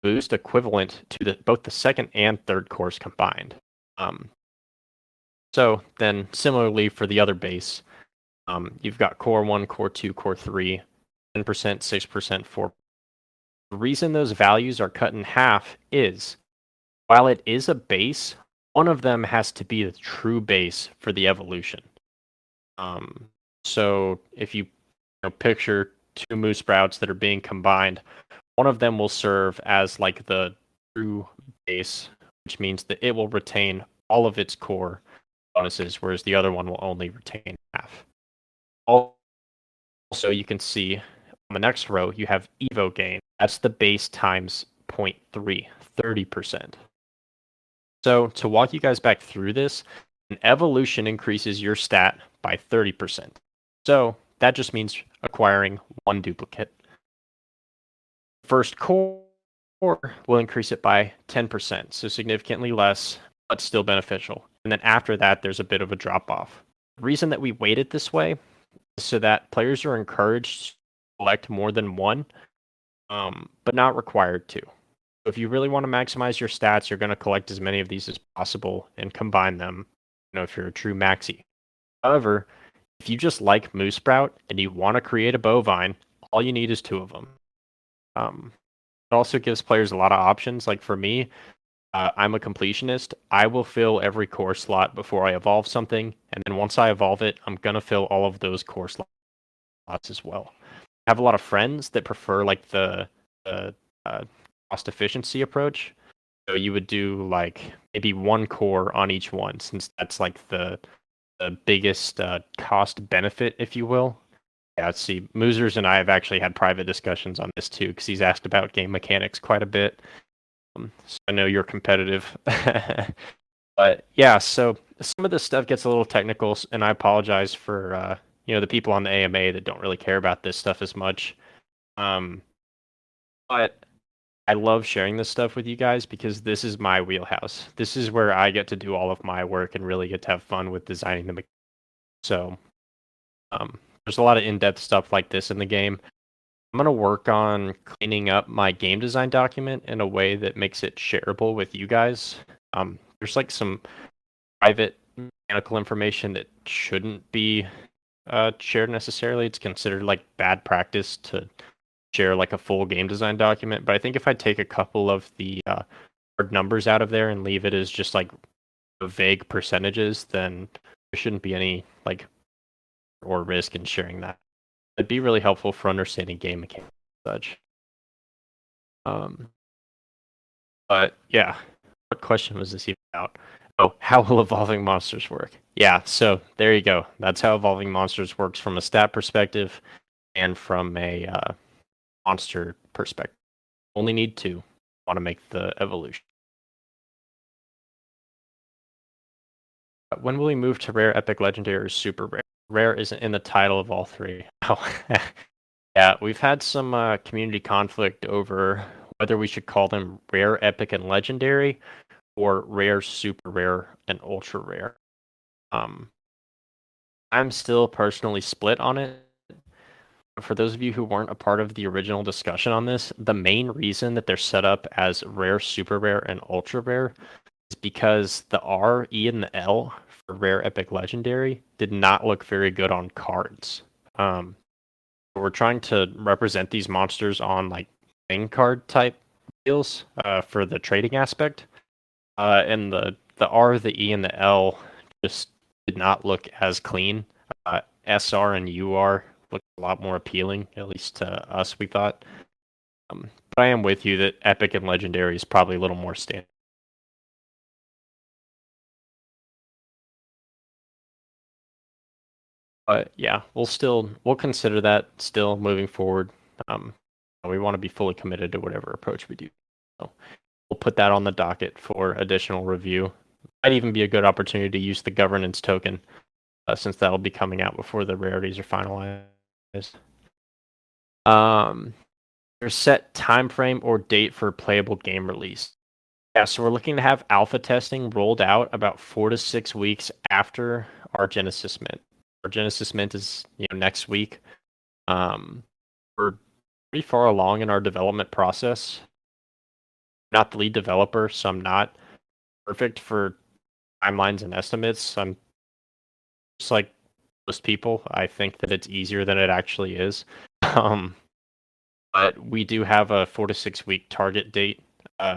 Speaker 1: boost equivalent to both the second and third cores combined. So then similarly for the other base, you've got core 1, core 2, core 3, 10%, 6%, 4%. The reason those values are cut in half is, while it is a base, one of them has to be the true base for the evolution. So if you picture 2 moose sprouts that are being combined, one of them will serve as like the true base, which means that it will retain all of its core bonuses, whereas the other one will only retain half. Also, you can see on the next row, you have Evo gain. That's the base times 0.3, 30%. So to walk you guys back through this, an evolution increases your stat by 30%. So that just means acquiring one duplicate. First core will increase it by 10%, so significantly less, but still beneficial. And then after that, there's a bit of a drop off. The reason that we weight it this way is so that players are encouraged to collect more than one, but not required to. If you really want to maximize your stats, you're going to collect as many of these as possible and combine them, if you're a true maxi. However, if you just like Moose Sprout and you want to create a bovine, all you need is two of them. It also gives players a lot of options. Like for me, I'm a completionist. I will fill every core slot before I evolve something, and then once I evolve it, I'm going to fill all of those core slots as well. I have a lot of friends that prefer like the cost efficiency approach. So you would do like maybe one core on each one, since that's like the biggest cost benefit, if you will. Yeah, see, Moosers and I have actually had private discussions on this too, because he's asked about game mechanics quite a bit. So I know you're competitive. But yeah, so some of this stuff gets a little technical, and I apologize for the people on the AMA that don't really care about this stuff as much. But I love sharing this stuff with you guys because this is my wheelhouse. This is where I get to do all of my work and really get to have fun with designing the mechanics. So there's a lot of in-depth stuff like this in the game. I'm going to work on cleaning up my game design document in a way that makes it shareable with you guys. There's like some private mechanical information that shouldn't be shared necessarily. It's considered like bad practice to share like a full game design document. But I think if I take a couple of the hard numbers out of there and leave it as just like vague percentages, then there shouldn't be any like or risk in sharing that. It'd be really helpful for understanding game mechanics and such. But yeah, what question was this even about? Oh, how will evolving monsters work? Yeah, so there you go. That's how evolving monsters works from a stat perspective and from a monster perspective. Only need two. Want to make the evolution. When will we move to rare, epic, legendary, or super rare? Rare isn't in the title of all three. Oh, yeah, we've had some community conflict over whether we should call them rare, epic, and legendary, or rare, super rare, and ultra rare. I'm still personally split on it. For those of you who weren't a part of the original discussion on this, the main reason that they're set up as rare, super rare, and ultra rare is because the R, E, and the L for rare, epic, legendary did not look very good on cards. We're trying to represent these monsters on like playing card type deals for the trading aspect. And the R, the E, and the L just did not look as clean. SR and UR looked a lot more appealing, at least to us, we thought. But I am with you that epic and legendary is probably a little more standard. But yeah, we'll consider that still moving forward. We want to be fully committed to whatever approach we do. So we'll put that on the docket for additional review. Might even be a good opportunity to use the governance token, since that'll be coming out before the rarities are finalized. There's set time frame or date for playable game release. Yeah, so we're looking to have alpha testing rolled out about 4 to 6 weeks after our Genesis Mint. Our Genesis Mint is next week. We're pretty far along in our development process. Not the lead developer, so I'm not perfect for timelines and estimates. I'm just like most people. I think that it's easier than it actually is. But we do have a 4 to 6 week target date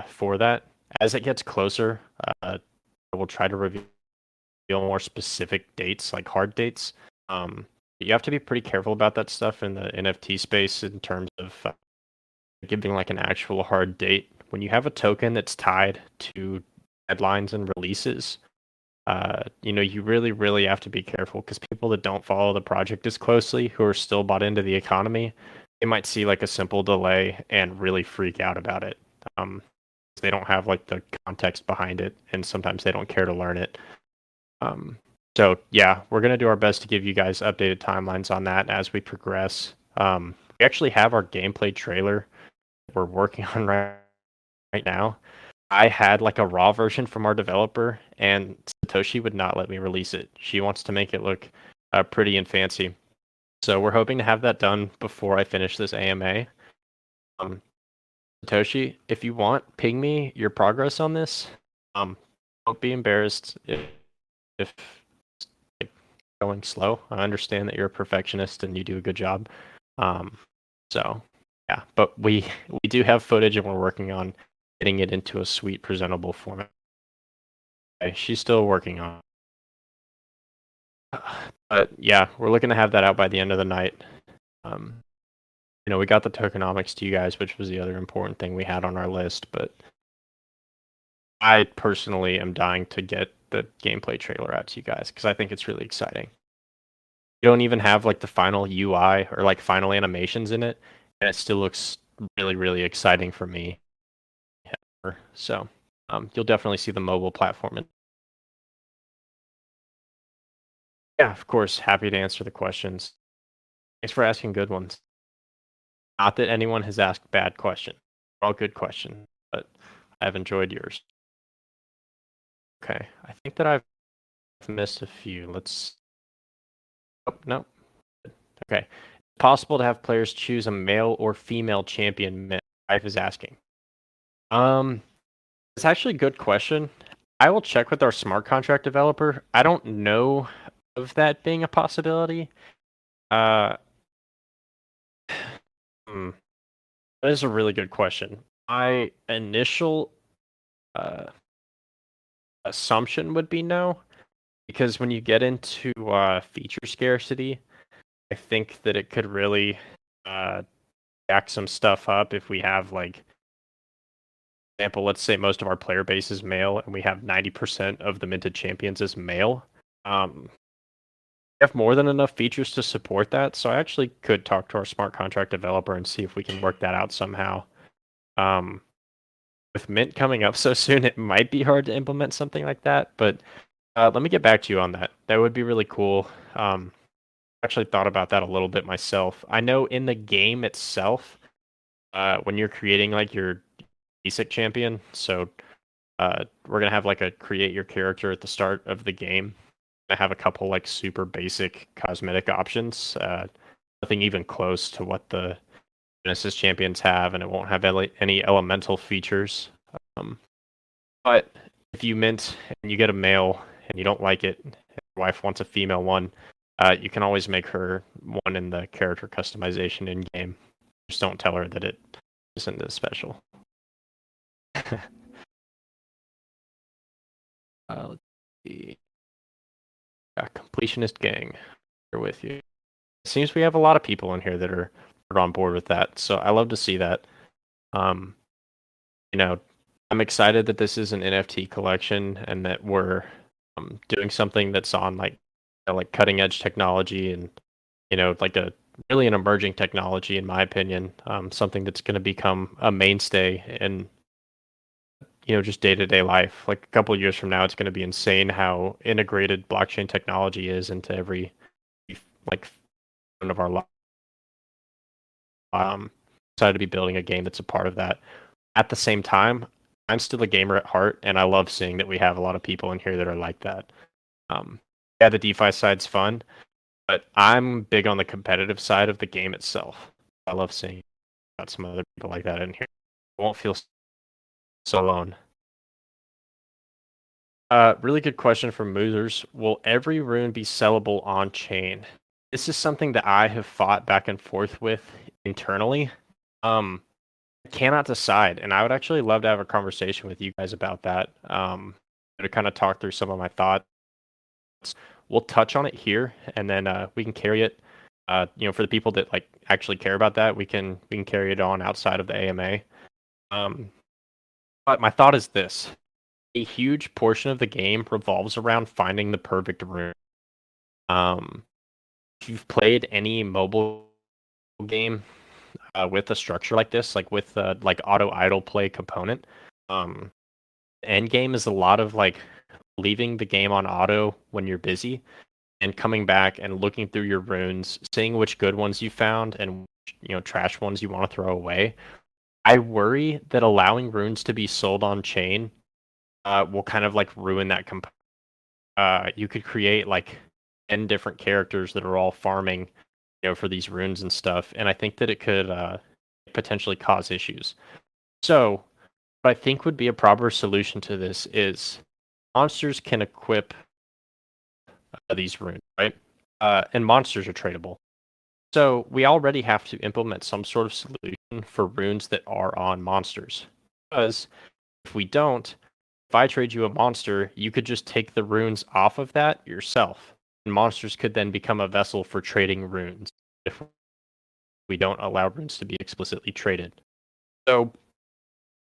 Speaker 1: for that. As it gets closer, we'll try to reveal more specific dates, like hard dates. But you have to be pretty careful about that stuff in the NFT space in terms of giving like an actual hard date. When you have a token that's tied to deadlines and releases, you really, really have to be careful, because people that don't follow the project as closely, who are still bought into the economy, they might see like a simple delay and really freak out about it. they don't have like the context behind it, and sometimes they don't care to learn it. So yeah, we're gonna do our best to give you guys updated timelines on that as we progress. We actually have our gameplay trailer we're working on right now. I had like a raw version from our developer, and Satoshi would not let me release it. She wants to make it look pretty and fancy. So we're hoping to have that done before I finish this AMA. Satoshi, if you want, ping me your progress on this. Don't be embarrassed if it's going slow. I understand that you're a perfectionist and you do a good job. So yeah, but we do have footage and we're working on getting it into a sweet, presentable format. Okay, she's still working on it. But yeah, we're looking to have that out by the end of the night. We got the tokenomics to you guys, which was the other important thing we had on our list, but I personally am dying to get the gameplay trailer out to you guys because I think it's really exciting. You don't even have like the final UI or like final animations in it, and it still looks really, really exciting for me. So you'll definitely see the mobile platform. Yeah, of course, happy to answer the questions. Thanks for asking good ones. Not that anyone has asked bad questions. They're all good questions, but I've enjoyed yours. Okay, I think that I've missed a few. Let's. Oh, no. Okay. Possible to have players choose a male or female champion. My wife is asking. It's actually a good question. I will check with our smart contract developer. I don't know of that being a possibility. Uh, that is a really good question. My initial assumption would be no, because when you get into feature scarcity, I think that it could really jack some stuff up if we have like, example, let's say most of our player base is male and we have 90% of the minted champions as male. We have more than enough features to support that, so I actually could talk to our smart contract developer and see if we can work that out somehow. With Mint coming up so soon, it might be hard to implement something like that, but let me get back to you on that. That would be really cool. Actually thought about that a little bit myself. I know in the game itself, when you're creating like your basic champion, so we're gonna have like a create your character at the start of the game. I have a couple like super basic cosmetic options. Nothing even close to what the Genesis champions have, and it won't have any elemental features. But if you mint and you get a male and you don't like it, and your wife wants a female one, you can always make her one in the character customization in game. Just don't tell her that it isn't as special. Let's see. Completionist gang, here with you. It seems we have a lot of people in here that are on board with that, so I love to see that. I'm excited that this is an NFT collection and that we're doing something that's on like cutting edge technology and like a really an emerging technology in my opinion. Something that's going to become a mainstay in just day-to-day life. Like a couple of years from now, it's going to be insane how integrated blockchain technology is into every like one of our lives. Excited to be building a game that's a part of that. At the same time, I'm still a gamer at heart, and I love seeing that we have a lot of people in here that are like that. Yeah, the DeFi side's fun, but I'm big on the competitive side of the game itself. I love seeing got some other people like that in here. I won't feel so alone. Really good question from Moozers. Will every rune be sellable on chain? This is something that I have fought back and forth with internally. I cannot decide, and I would actually love to have a conversation with you guys about that. To kind of talk through some of my thoughts. We'll touch on it here, and then we can carry it. For the people that like actually care about that, we can carry it on outside of the AMA. But my thought is this: a huge portion of the game revolves around finding the perfect rune. If you've played any mobile game with a structure like this, like with like auto idle play component, Endgame is a lot of like leaving the game on auto when you're busy and coming back and looking through your runes, seeing which good ones you found and trash ones you want to throw away. I worry that allowing runes to be sold on chain will kind of like ruin that you could create like 10 different characters that are all farming, for these runes and stuff, and I think that it could potentially cause issues. So, what I think would be a proper solution to this is monsters can equip these runes, right? And monsters are tradable. So we already have to implement some sort of solution for runes that are on monsters. Because if we don't, if I trade you a monster, you could just take the runes off of that yourself. And monsters could then become a vessel for trading runes if we don't allow runes to be explicitly traded. So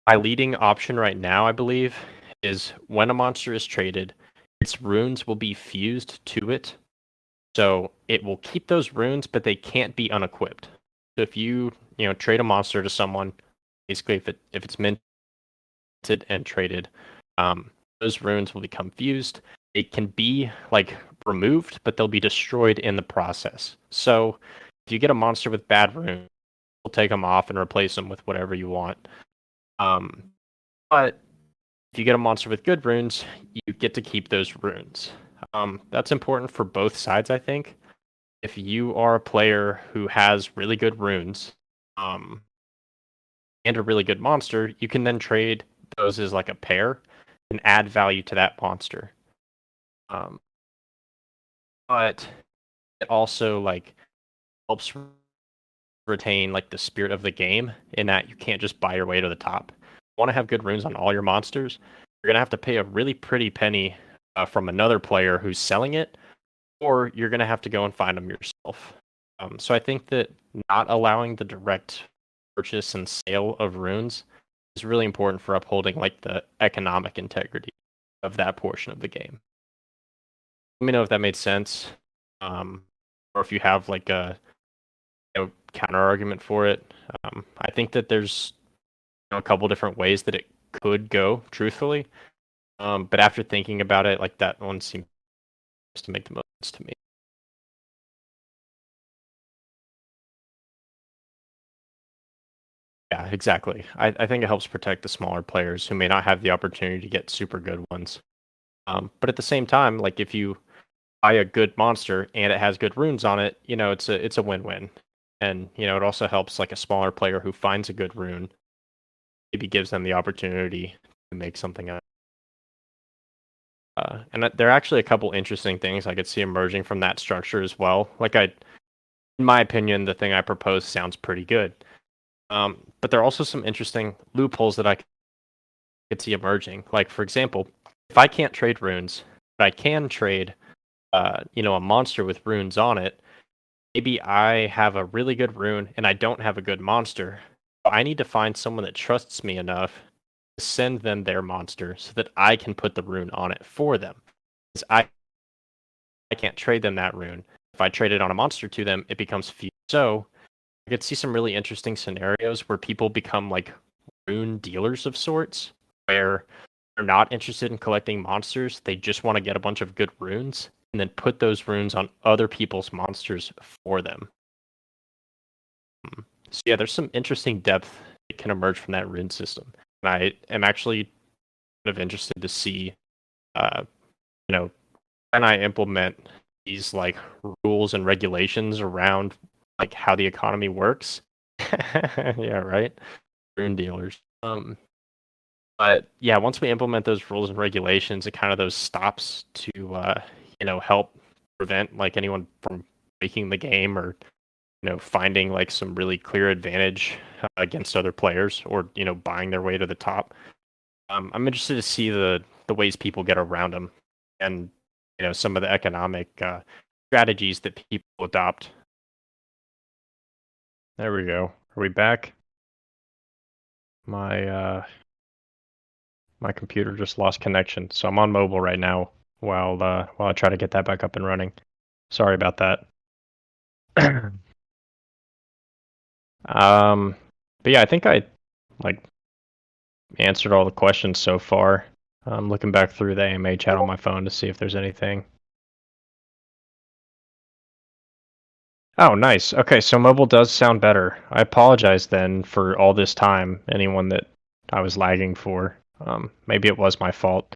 Speaker 1: my leading option right now, I believe, is when a monster is traded, its runes will be fused to it. So it will keep those runes, but they can't be unequipped. So if you trade a monster to someone, basically if it's minted and traded, those runes will become fused. It can be like removed, but they'll be destroyed in the process. So if you get a monster with bad runes, you'll take them off and replace them with whatever you want. But if you get a monster with good runes, you get to keep those runes. That's important for both sides, I think. If you are a player who has really good runes, and a really good monster, you can then trade those as like a pair and add value to that monster. But it also like helps retain like the spirit of the game in that you can't just buy your way to the top. You want to have good runes on all your monsters, you're gonna have to pay a really pretty penny from another player who's selling it, or you're gonna have to go and find them yourself. So I think that not allowing the direct purchase and sale of runes is really important for upholding like the economic integrity of that portion of the game. Let me know if that made sense, or if you have like a counter argument for it. I think that there's a couple different ways that it could go, truthfully. But after thinking about it, like that one seems to make the most sense to me. Yeah, exactly. I think it helps protect the smaller players who may not have the opportunity to get super good ones. But at the same time, like if you buy a good monster and it has good runes on it, it's a win-win. And it also helps like a smaller player who finds a good rune, maybe gives them the opportunity to make something out. And there are actually a couple interesting things I could see emerging from that structure as well. Like in my opinion, the thing I proposed sounds pretty good. But there are also some interesting loopholes that I could see emerging. Like for example, if I can't trade runes, but I can trade, a monster with runes on it. Maybe I have a really good rune and I don't have a good monster. I need to find someone that trusts me enough to send them their monster so that I can put the rune on it for them. Because I can't trade them that rune. If I trade it on a monster to them, it becomes fused. So I could see some really interesting scenarios where people become like rune dealers of sorts, where they're not interested in collecting monsters. They just want to get a bunch of good runes and then put those runes on other people's monsters for them. So yeah, there's some interesting depth that can emerge from that rune system. And I am actually kind of interested to see, uh, can I implement these like rules and regulations around like how the economy works? Yeah, right. Rune dealers. But yeah, once we implement those rules and regulations, it kind of those stops to help prevent like anyone from breaking the game or finding like some really clear advantage against other players or buying their way to the top. I'm interested to see the ways people get around them and some of the economic strategies that people adopt. There we go. Are we back? My computer just lost connection, so I'm on mobile right now while I try to get that back up and running. Sorry about that. But yeah, I think I like answered all the questions so far. I'm looking back through the AMA chat on my phone to see if there's anything. Oh, nice. Okay, so mobile does sound better. I apologize then for all this time, anyone that I was lagging for. Maybe it was my fault.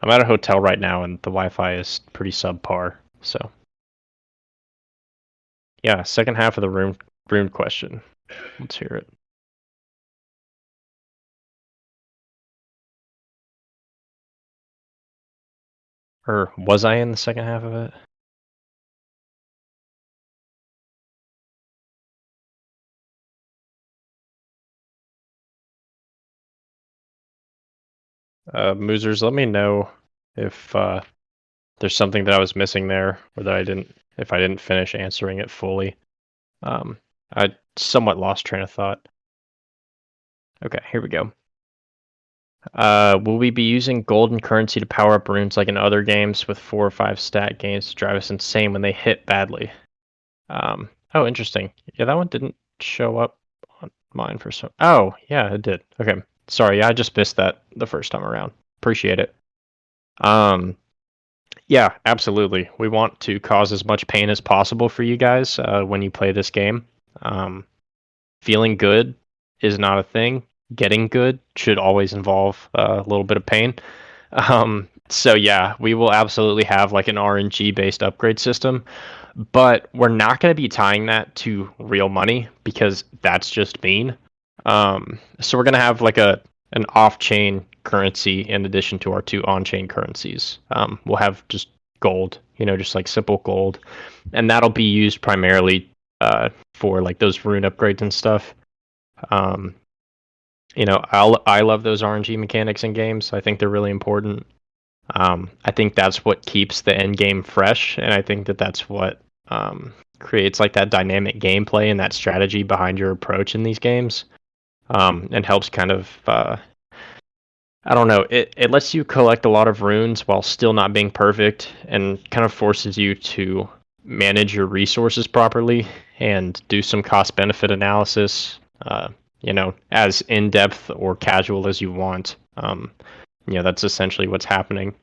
Speaker 1: I'm at a hotel right now and the Wi-Fi is pretty subpar, so. Yeah, second half of the rune question. Let's hear it. Or was I in the second half of it? Moosers, let me know if there's something that I was missing there, or that if I didn't finish answering it fully. I somewhat lost train of thought. Okay, here we go. Will we be using golden currency to power up runes like in other games with 4 or 5 stat gains to drive us insane when they hit badly? Oh, interesting. Yeah, that one didn't show up on mine for some. Oh, yeah, it did. Okay, sorry, I just missed that the first time around. Appreciate it. Yeah, absolutely. We want to cause as much pain as possible for you guys when you play this game. Feeling good is not a thing. Getting good should always involve a little bit of pain. So yeah, we will absolutely have like an RNG based upgrade system, but we're not going to be tying that to real money because that's just mean. So we're going to have like an off-chain currency in addition to our 2 on-chain currencies. We'll have just gold, just like simple gold, and that'll be used primarily for like those rune upgrades and stuff. I love those RNG mechanics in games. I think they're really important. I think that's what keeps the end game fresh, and I think that's what creates like that dynamic gameplay and that strategy behind your approach in these games, and helps kind of I don't know. It lets you collect a lot of runes while still not being perfect, and kind of forces you to manage your resources properly and do some cost benefit analysis. As in depth or casual as you want. That's essentially what's happening.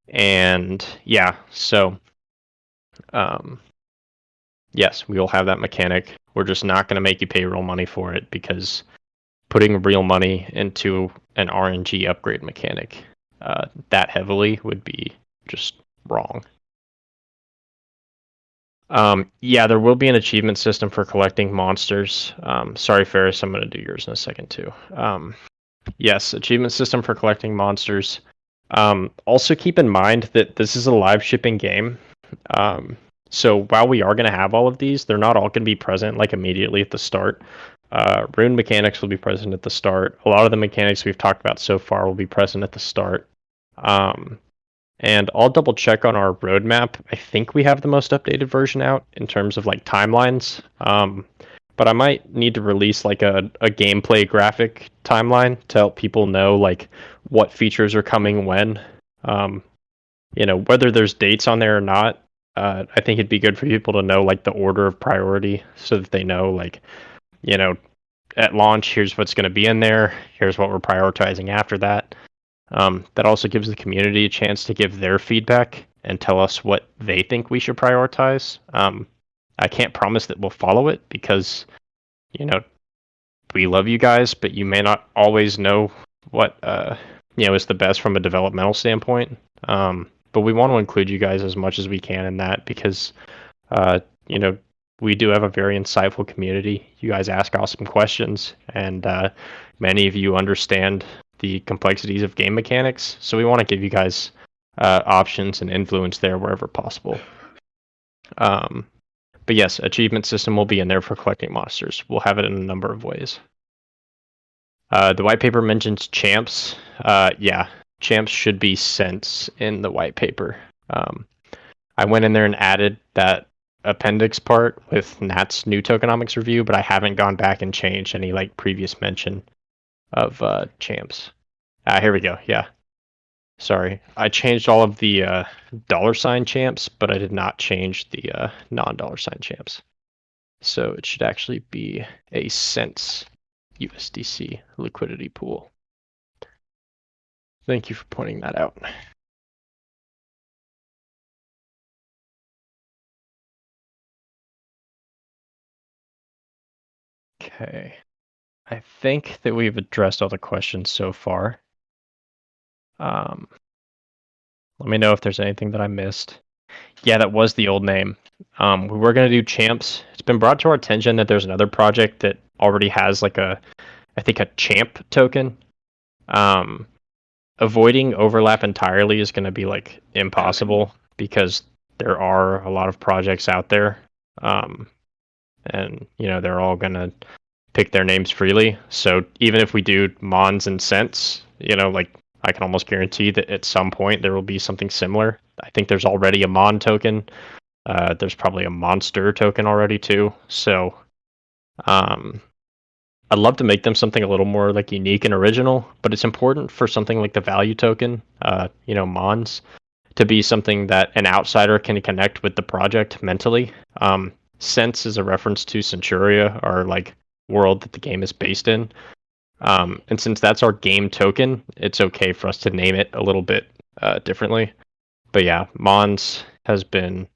Speaker 1: And yeah, so yes, we will have that mechanic. We're just not going to make you pay real money for it because putting real money into an RNG upgrade mechanic that heavily would be just wrong. Yeah, there will be an achievement system for collecting monsters. Sorry, Ferris, I'm going to do yours in a second too. Yes, achievement system for collecting monsters. Also keep in mind that this is a live shipping game. So while we are going to have all of these, they're not all going to be present like immediately at the start. Rune mechanics will be present at the start. A lot of the mechanics we've talked about so far will be present at the start. And I'll double check on our roadmap. I think we have the most updated version out in terms of like timelines. But I might need to release like a gameplay graphic timeline to help people know like what features are coming when. Whether there's dates on there or not. I think it'd be good for people to know like the order of priority so that they know like, at launch, here's what's going to be in there. Here's what we're prioritizing after that. That also gives the community a chance to give their feedback and tell us what they think we should prioritize. I can't promise that we'll follow it because, we love you guys, but you may not always know what, is the best from a developmental standpoint. But we want to include you guys as much as we can in that because, we do have a very insightful community. You guys ask awesome questions, and many of you understand the complexities of game mechanics. So we want to give you guys options and influence there wherever possible. But yes, achievement system will be in there for collecting monsters. We'll have it in a number of ways. The white paper mentions champs. Yeah, champs should be cents in the white paper. I went in there and added that appendix part with Nat's new tokenomics review, but I haven't gone back and changed any like previous mention of champs. Here we go. Yeah. Sorry. I changed all of the $ champs, but I did not change the non-$ champs. So it should actually be a cents USDC liquidity pool. Thank you for pointing that out. Okay. I think that we've addressed all the questions so far. Let me know if there's anything that I missed. Yeah, that was the old name. We were going to do champs. It's been brought to our attention that there's another project that already has like I think a champ token. Avoiding overlap entirely is going to be like impossible because there are a lot of projects out there. And they're all going to pick their names freely. So even if we do Mons and Cents, like I can almost guarantee that at some point there will be something similar. I think there's already a Mon token. There's probably a Monster token already too. So I'd love to make them something a little more like unique and original, but it's important for something like the value token, Mons, to be something that an outsider can connect with the project mentally. Sense is a reference to Centuria, or like world that the game is based in. And since that's our game token, it's okay for us to name it a little bit differently. But yeah, Mons has been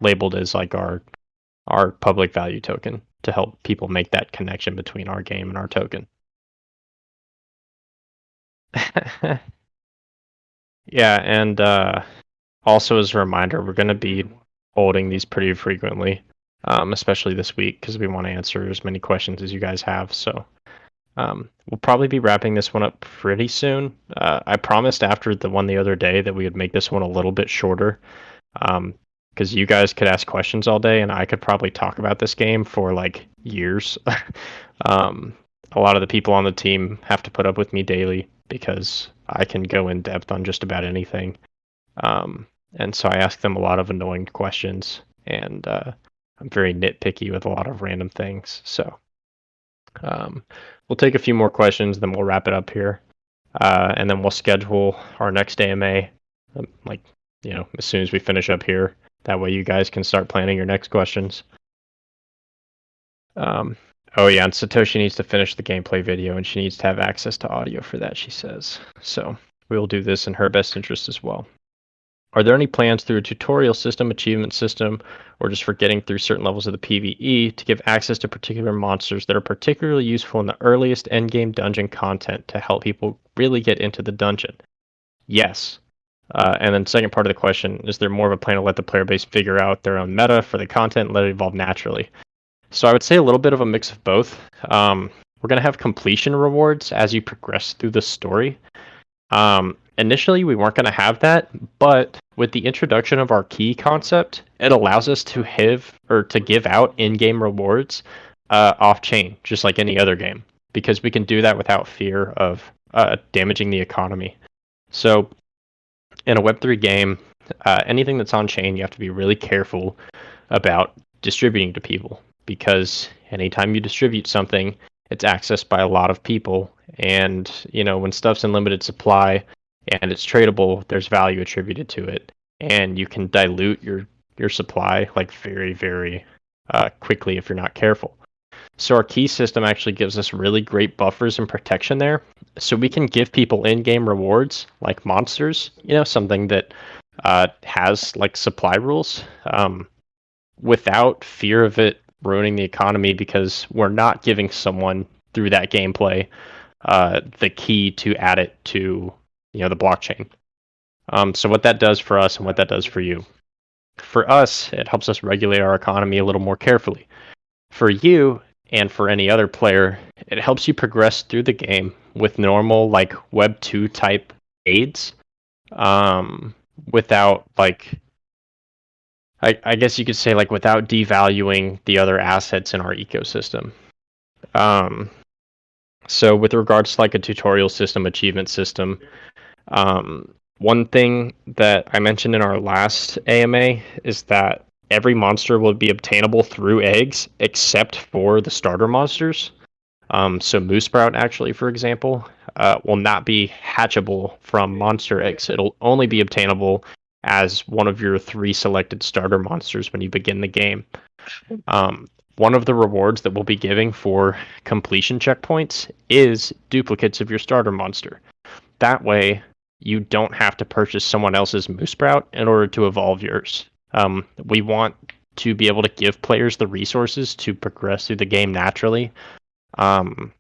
Speaker 1: labeled as like our public value token to help people make that connection between our game and our token. Yeah, and also as a reminder, we're going to be holding these pretty frequently, especially this week because we want to answer as many questions as you guys have. So we'll probably be wrapping this one up pretty soon. I promised after the one the other day that we would make this one a little bit shorter, because you guys could ask questions all day and I could probably talk about this game for like years. A lot of the people on the team have to put up with me daily because I can go in depth on just about anything. And so I ask them a lot of annoying questions, and I'm very nitpicky with a lot of random things. So we'll take a few more questions, then we'll wrap it up here. And then we'll schedule our next AMA, as soon as we finish up here. That way you guys can start planning your next questions. Oh yeah, and Satoshi needs to finish the gameplay video, and she needs to have access to audio for that, she says. So we will do this in her best interest as well. Are there any plans through a tutorial system, achievement system, or just for getting through certain levels of the PvE to give access to particular monsters that are particularly useful in the earliest endgame dungeon content to help people really get into the dungeon? Yes. And then second part of the question, is there more of a plan to let the player base figure out their own meta for the content and let it evolve naturally? So I would say a little bit of a mix of both. We're going to have completion rewards as you progress through the story. Initially, we weren't going to have that, but with the introduction of our key concept, it allows us to give out in-game rewards off-chain, just like any other game, because we can do that without fear of damaging the economy. So in a Web3 game, anything that's on-chain, you have to be really careful about distributing to people, because anytime you distribute something, it's accessed by a lot of people. And, when stuff's in limited supply and it's tradable, there's value attributed to it. And you can dilute your supply like very, very quickly if you're not careful. So our key system actually gives us really great buffers and protection there. So we can give people in-game rewards like monsters, something that has like supply rules, without fear of it ruining the economy, because we're not giving someone through that gameplay the key to add it to the blockchain. So what that does for us and what that does for you. For us, it helps us regulate our economy a little more carefully. For you and for any other player, it helps you progress through the game with normal like Web 2 type aids, without like I guess you could say like without devaluing the other assets in our ecosystem. So with regards to like a tutorial system, achievement system, one thing that I mentioned in our last AMA is that every monster will be obtainable through eggs except for the starter monsters. So Moose Sprout, actually, for example, will not be hatchable from monster eggs. It'll only be obtainable as one of your 3 selected starter monsters when you begin the game. One of the rewards that we'll be giving for completion checkpoints is duplicates of your starter monster. that way, you don't have to purchase someone else's moose sprout in order to evolve yours. We want to be able to give players the resources to progress through the game naturally, and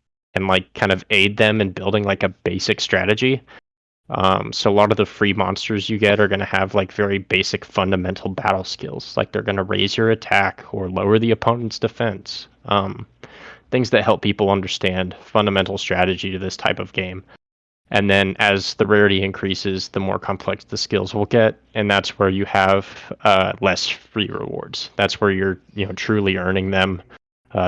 Speaker 1: like kind of aid them in building like a basic strategy. So a lot of the free monsters you get are going to have like very basic fundamental battle skills, like they're going to raise your attack or lower the opponent's defense. Things that help people understand fundamental strategy to this type of game. And then as the rarity increases, the more complex the skills will get, and that's where you have less free rewards. That's where you're truly earning them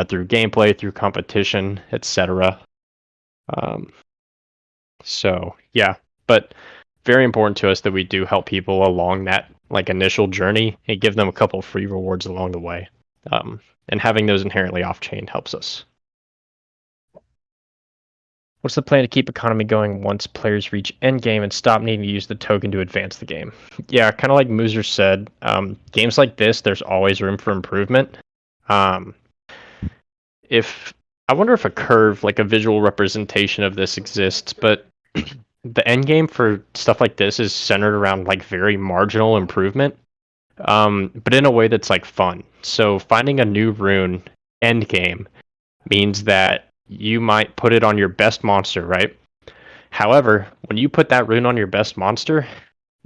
Speaker 1: through gameplay, through competition, etc. So yeah, but very important to us that we do help people along that like initial journey and give them a couple free rewards along the way. And having those inherently off-chain helps us. What's the plan to keep economy going once players reach endgame and stop needing to use the token to advance the game? Yeah, kind of like Mooser said, games like this, there's always room for improvement. If I wonder if a curve, like a visual representation of this exists, but the end game for stuff like this is centered around like very marginal improvement, but in a way that's like fun. So finding a new rune end game means that you might put it on your best monster, right? However, when you put that rune on your best monster,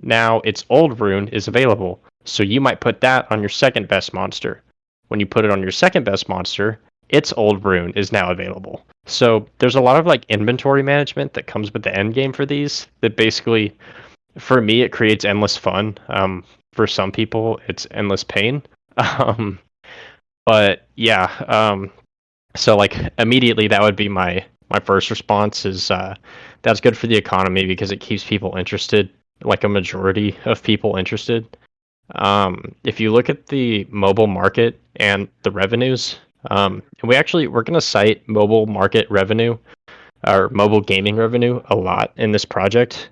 Speaker 1: now its old rune is available. So you might put that on your second best monster. When you put it on your second best monster, its old rune is now available. So there's a lot of like inventory management that comes with the end game for these that basically, for me, it creates endless fun. For some people, it's endless pain. But yeah, so like immediately that would be my first response is that's good for the economy because it keeps people interested, like a majority of people interested. If you look at the mobile market and the revenues, and we're going to cite mobile market revenue or mobile gaming revenue a lot in this project,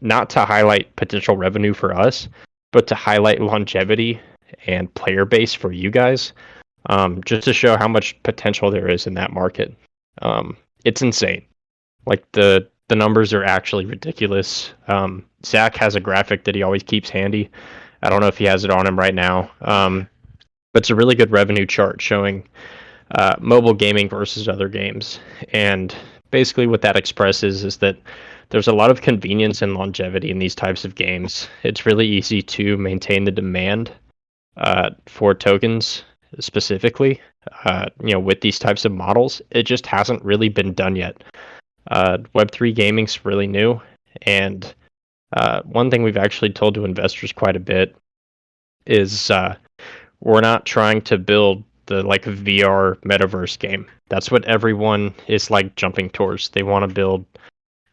Speaker 1: not to highlight potential revenue for us, but to highlight longevity and player base for you guys, just to show how much potential there is in that market. It's insane. Like the numbers are actually ridiculous. Zach has a graphic that he always keeps handy. I don't know if he has it on him right now, but it's a really good revenue chart showing mobile gaming versus other games. And basically what that expresses is that there's a lot of convenience and longevity in these types of games. It's really easy to maintain the demand for tokens specifically, with these types of models. It just hasn't really been done yet. Web3 gaming's really new, and one thing we've actually told to investors quite a bit is we're not trying to build the like VR metaverse game. That's what everyone is like jumping towards. They want to build,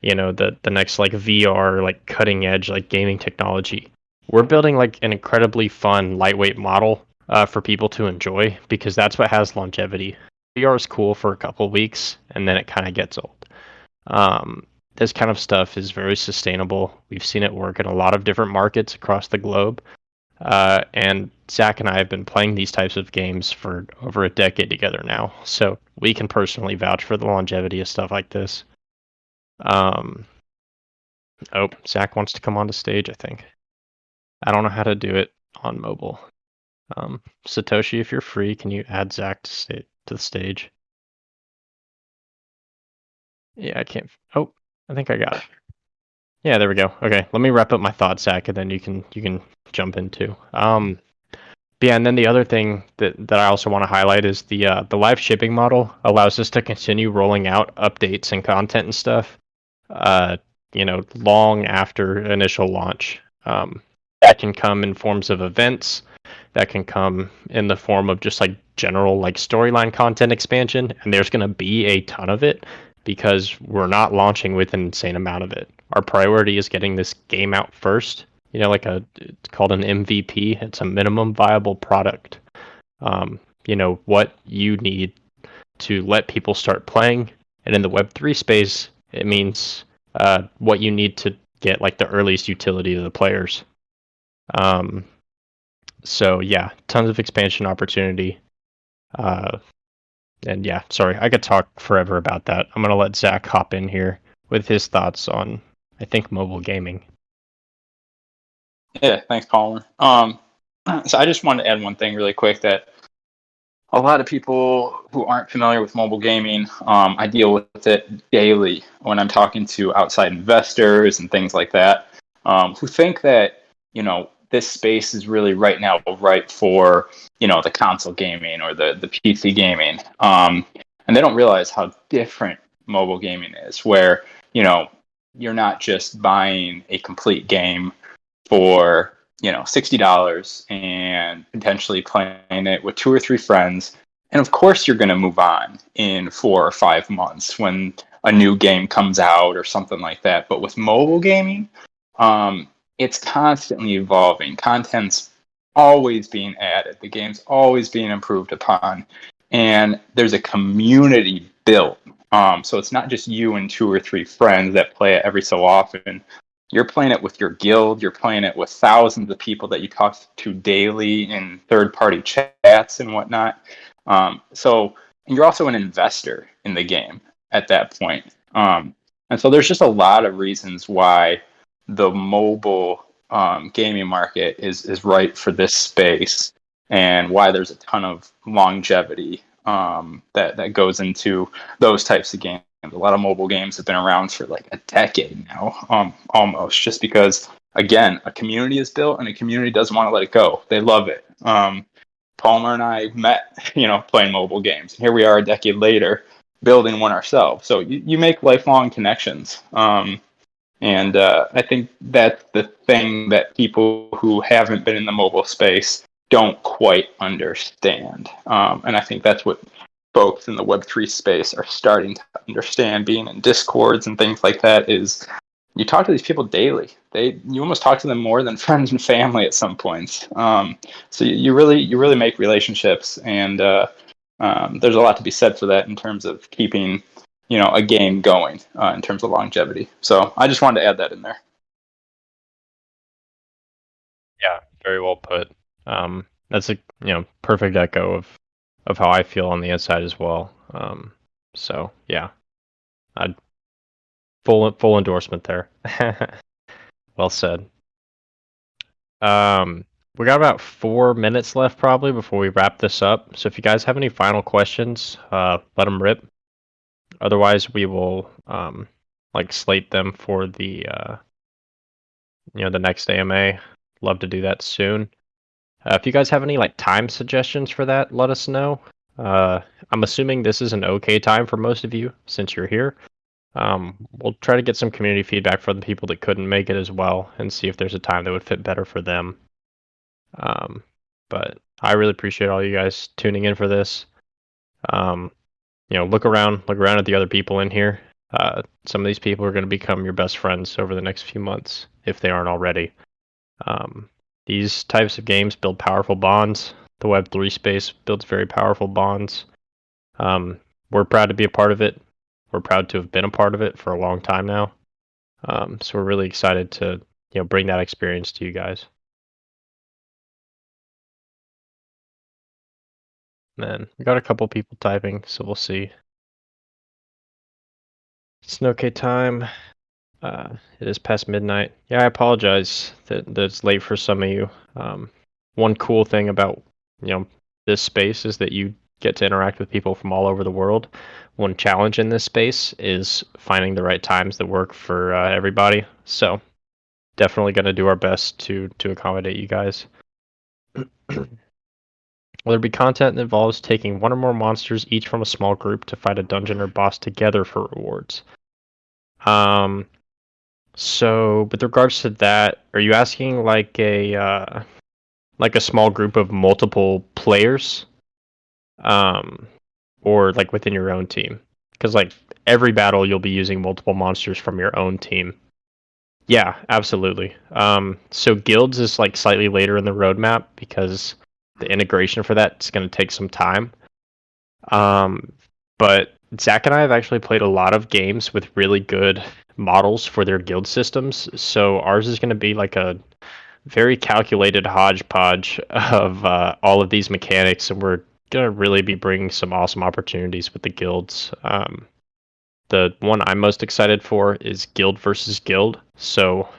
Speaker 1: the next like VR like cutting edge like gaming technology. We're building like an incredibly fun lightweight model for people to enjoy because that's what has longevity. VR is cool for a couple of weeks and then it kind of gets old. This kind of stuff is very sustainable. We've seen it work in a lot of different markets across the globe. And Zach and I have been playing these types of games for over a decade together now. So we can personally vouch for the longevity of stuff like this. Zach wants to come on the stage, I think. I don't know how to do it on mobile. Satoshi, if you're free, can you add Zach to the stage? Yeah, I can't. Oh, I think I got it. Yeah, there we go. Okay, let me wrap up my thoughts, Zach, and then you can jump in too. Yeah, and then the other thing that I also want to highlight is the live shipping model allows us to continue rolling out updates and content and stuff, long after initial launch. That can come in forms of events, that can come in the form of just like general like storyline content expansion, and there's going to be a ton of it because we're not launching with an insane amount of it. Our priority is getting this game out first. It's called an MVP. It's a minimum viable product. What you need to let people start playing. And in the Web3 space, it means what you need to get like the earliest utility to the players. So yeah, tons of expansion opportunity. And yeah, sorry, I could talk forever about that. I'm going to let Zach hop in here with his thoughts on I think mobile gaming.
Speaker 3: Yeah, thanks, Palmer. So I just wanted to add one thing really quick that a lot of people who aren't familiar with mobile gaming, I deal with it daily when I'm talking to outside investors and things like that, who think that, this space is really right now right for, the console gaming or the PC gaming. And they don't realize how different mobile gaming is, where, you're not just buying a complete game for $60 and potentially playing it with 2 or 3 friends, and of course you're going to move on in 4 or 5 months when a new game comes out or something like that. But with mobile gaming, it's constantly evolving. Content's always being added, the game's always being improved upon, and there's a community built. So it's not just you and 2 or 3 friends that play it every so often. You're playing it with your guild. You're playing it with thousands of people that you talk to daily in third-party chats and whatnot. And you're also an investor in the game at that point. And so there's just a lot of reasons why the mobile gaming market is right for this space, and why there's a ton of longevity that goes into those types of games. A lot of mobile games have been around for like a decade now, almost, just because, again, a community is built and a community doesn't want to let it go. They love it. Palmer and I met, playing mobile games. Here we are a decade later building one ourselves. So you make lifelong connections. And I think that's the thing that people who haven't been in the mobile space don't quite understand. And I think that's what folks in the Web3 space are starting to understand, being in Discords and things like that, is you talk to these people daily. You almost talk to them more than friends and family at some points. So you really make relationships, and there's a lot to be said for that in terms of keeping a game going in terms of longevity. So I just wanted to add that in there.
Speaker 1: Yeah, very well put. That's a perfect echo of how I feel on the inside as well. So yeah, I'd full endorsement there. Well said. We got about 4 minutes left probably before we wrap this up. So if you guys have any final questions, let them rip. Otherwise, we will slate them for the the next AMA. Love to do that soon. If you guys have any time suggestions for that, let us know. I'm assuming this is an okay time for most of you since you're here. We'll try to get some community feedback from the people that couldn't make it as well, and see if there's a time that would fit better for them. But I really appreciate all you guys tuning in for this. Look around at the other people in here. Some of these people are going to become your best friends over the next few months, if they aren't already. These types of games build powerful bonds. The Web3 space builds very powerful bonds. We're proud to be a part of it. We're proud to have been a part of it for a long time now. So we're really excited to bring that experience to you guys. Man, we got a couple people typing, so we'll see. It's an okay time. It is past midnight. Yeah, I apologize that it's late for some of you. One cool thing about this space is that you get to interact with people from all over the world. One challenge in this space is finding the right times that work for everybody. So definitely going to do our best to accommodate you guys. Will there be content that involves taking one or more monsters each from a small group to fight a dungeon or boss together for rewards? So with regards to that, are you asking like a small group of multiple players? Or like within your own team? Because every battle you'll be using multiple monsters from your own team. Yeah, absolutely. So guilds is slightly later in the roadmap because the integration for that is going to take some time. But Zach and I have actually played a lot of games with really good models for their guild systems. So ours is going to be like a very calculated hodgepodge of all of these mechanics, and we're going to really be bringing some awesome opportunities with the guilds. The one I'm most excited for is guild versus guild. So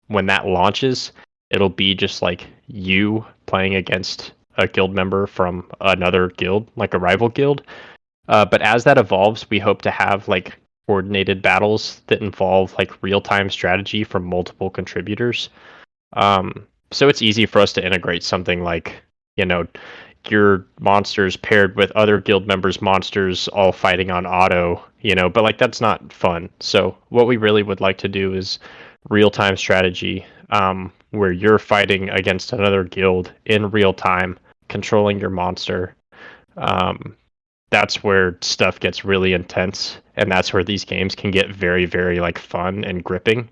Speaker 1: when that launches, it'll be just like you playing against a guild member from another guild, like a rival guild. But as that evolves, we hope to have like coordinated battles that involve like real-time strategy from multiple contributors. So it's easy for us to integrate something like, you know, your monsters paired with other guild members' monsters all fighting on auto, but like that's not fun. So what we really would like to do is real-time strategy, where you're fighting against another guild in real time, controlling your monster. Um, that's where stuff gets really intense, and that's where these games can get very, very like fun and gripping.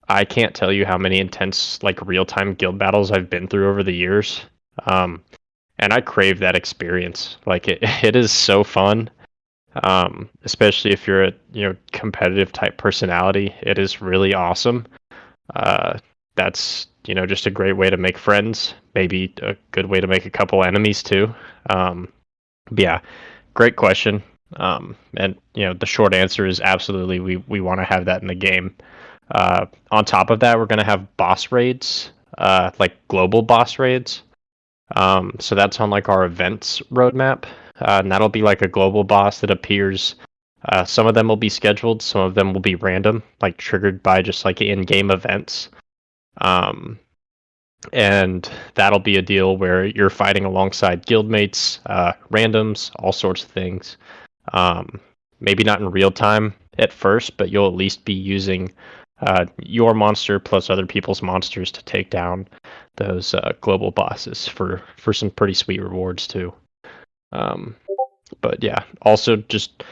Speaker 1: I can't tell you how many intense like real-time guild battles I've been through over the years. Um, and I crave that experience. Like it is so fun. Especially if you're a competitive type personality. It is really awesome. Uh, that's just a great way to make friends. Maybe a good way to make a couple enemies too. But yeah, great question. And the short answer is absolutely we want to have that in the game. On top of that, we're going to have boss raids, like global boss raids. So that's on like our events roadmap, and that'll be like a global boss that appears. Some of them will be scheduled, some of them will be random, like triggered by just like in-game events. Um, and that'll be a deal where you're fighting alongside guildmates, randoms, all sorts of things. Um, Maybe not in real time at first, but you'll at least be using your monster plus other people's monsters to take down those global bosses for some pretty sweet rewards too. Um, but yeah, also just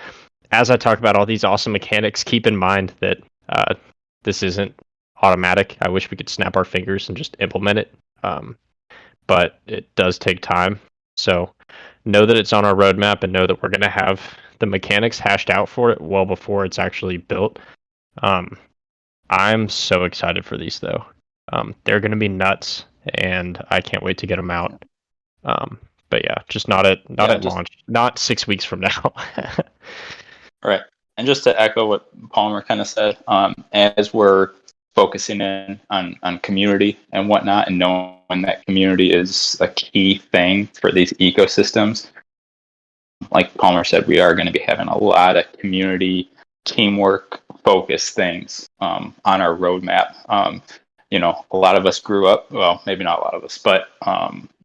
Speaker 1: as I talk about all these awesome mechanics, keep in mind that this isn't automatic. I wish we could snap our fingers and just implement it, but it does take time. So know that it's on our roadmap and know that we're going to have the mechanics hashed out for it well before it's actually built. I'm so excited for these though. They're going to be nuts, and I can't wait to get them out. But yeah, just not at launch, not 6 weeks from now.
Speaker 3: Right. And just to echo what Palmer kind of said, as we're focusing in on community and whatnot, and knowing that community is a key thing for these ecosystems, like Palmer said, we are going to be having a lot of community teamwork focused things on our roadmap. A lot of us grew up, well, maybe not a lot of us, but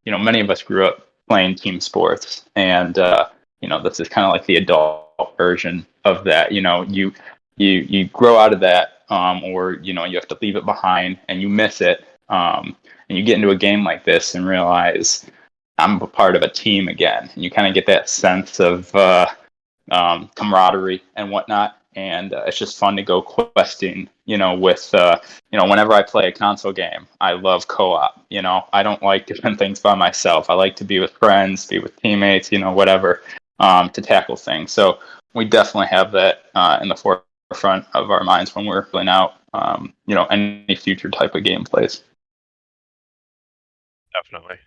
Speaker 3: many of us grew up playing team sports, and this is kind of like the adult version of that. You grow out of that, or you have to leave it behind and you miss it, and you get into a game like this and realize I'm a part of a team again, and you kind of get that sense of camaraderie and whatnot. And it's just fun to go questing, with, whenever I play a console game, I love co-op. I don't like doing things by myself. I like to be with friends, be with teammates, whatever, to tackle things. So we definitely have that in the forefront of our minds when we're filling out, any future type of gameplays.
Speaker 1: Definitely.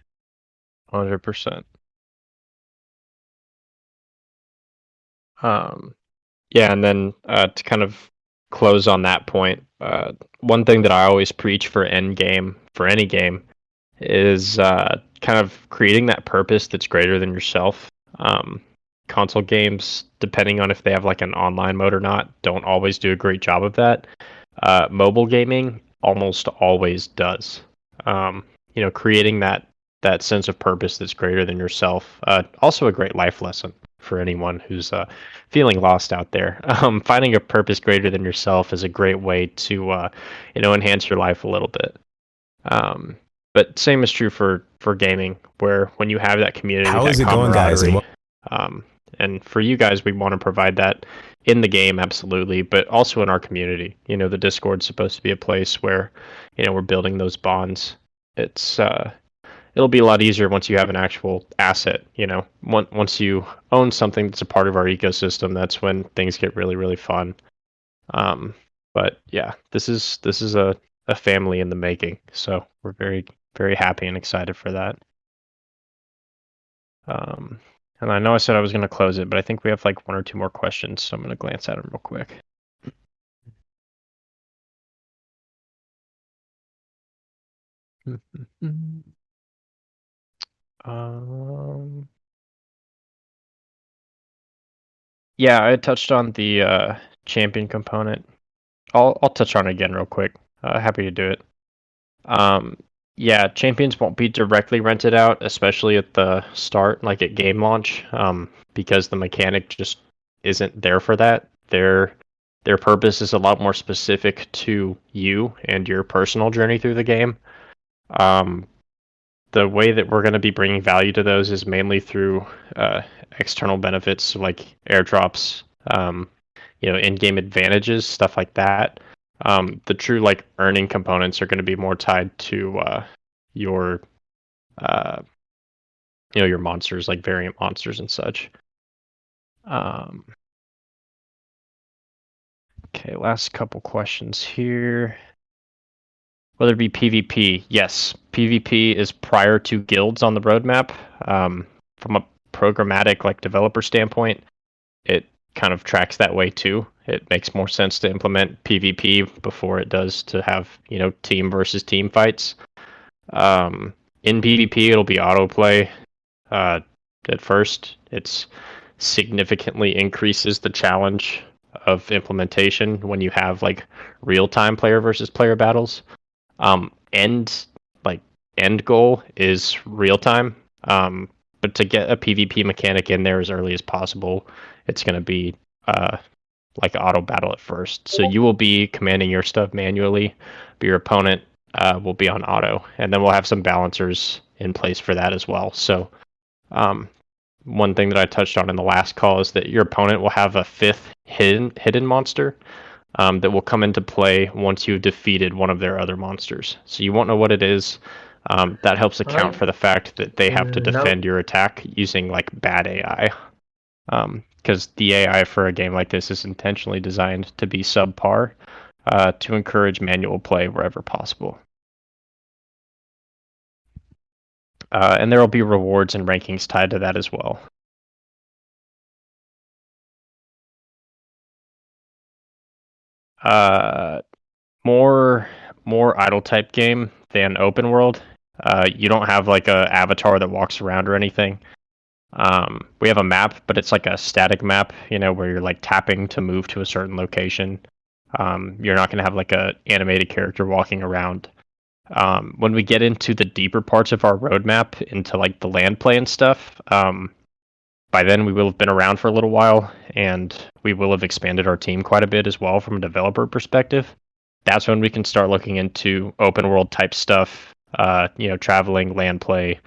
Speaker 1: 100%. Yeah, and then to kind of close on that point, one thing that I always preach for Endgame, for any game, is kind of creating that purpose that's greater than yourself. Console games, depending on if they have like an online mode or not, don't always do a great job of that. Mobile gaming almost always does. Creating that sense of purpose that's greater than yourself. Also a great life lesson for anyone who's feeling lost out there. Finding a purpose greater than yourself is a great way to enhance your life a little bit. But same is true for gaming, where when you have that community,
Speaker 4: how
Speaker 1: that
Speaker 4: is it going, guys?
Speaker 1: And for you guys, we want to provide that in the game, absolutely, but also in our community. The Discord's supposed to be a place where we're building those bonds. It'll be a lot easier once you have an actual asset. Once you own something that's a part of our ecosystem, that's when things get really, really fun. But yeah, this is a family in the making, so we're very, very happy and excited for that. And I know I said I was going to close it, but I think we have like one or two more questions, so I'm going to glance at them real quick. Yeah, I touched on the champion component. I'll touch on it again real quick. Happy to do it. Yeah, champions won't be directly rented out, especially at the start, like at game launch, because the mechanic just isn't there for that. Their purpose is a lot more specific to you and your personal journey through the game. The way that we're going to be bringing value to those is mainly through external benefits like airdrops, in-game advantages, stuff like that. The true like earning components are going to be more tied to your your monsters, like variant monsters and such. Okay, last couple questions here. Whether it be PvP, yes, PvP is prior to guilds on the roadmap. From a programmatic like developer standpoint, it kind of tracks that way too. It makes more sense to implement PvP before it does to have team versus team fights. In PvP, it'll be autoplay. At first, it's significantly increases the challenge of implementation when you have like real-time player versus player battles. End goal is real time. But to get a PvP mechanic in there as early as possible, it's going to be like auto battle at first. So you will be commanding your stuff manually, but your opponent will be on auto, and then we'll have some balancers in place for that as well. So one thing that I touched on in the last call is that your opponent will have a fifth hidden monster that will come into play once you've defeated one of their other monsters. So you won't know what it is. That helps account for the fact that they have to defend your attack using like bad AI. Because the AI for a game like this is intentionally designed to be subpar to encourage manual play wherever possible. And there will be rewards and rankings tied to that as well. More idle type game than open world. You don't have like a avatar that walks around or anything. We have a map, but it's like a static map, where you're like tapping to move to a certain location. You're not going to have like a animated character walking around. When we get into the deeper parts of our roadmap, into like the land play and stuff, by then we will have been around for a little while, and we will have expanded our team quite a bit as well from a developer perspective. That's when we can start looking into open world type stuff, traveling, land play,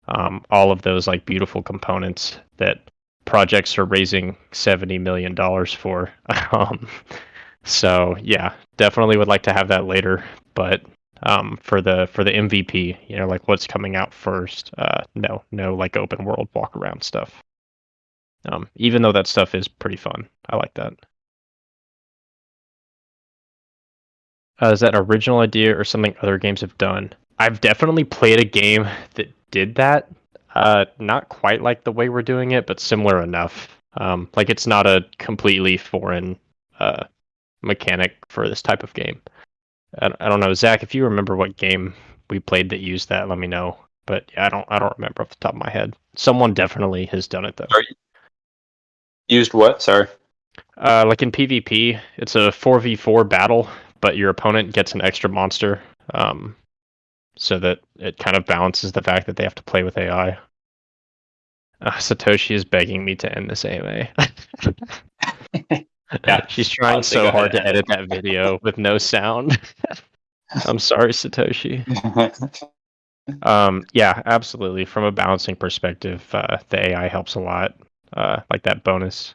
Speaker 1: all of those like beautiful components that projects are raising $70 million for. So yeah, definitely would like to have that later, but for the MVP, like what's coming out first, no like open world walk around stuff. Even though that stuff is pretty fun, I like that. Is that an original idea or something other games have done? I've definitely played a game that did that. Not quite like the way we're doing it, but similar enough. Like it's not a completely foreign mechanic for this type of game. I don't know, Zach. If you remember what game we played that used that, let me know. But yeah, I don't remember off the top of my head. Someone definitely has done it though.
Speaker 3: Sorry. Used what? Sorry.
Speaker 1: Like in PvP, it's a 4v4 battle, but your opponent gets an extra monster, so that it kind of balances the fact that they have to play with AI. Satoshi is begging me to end this AMA.
Speaker 3: Yeah,
Speaker 1: she's trying so hard to edit that video with no sound. I'm sorry, Satoshi. Yeah, absolutely. From a balancing perspective, the AI helps a lot. Like that bonus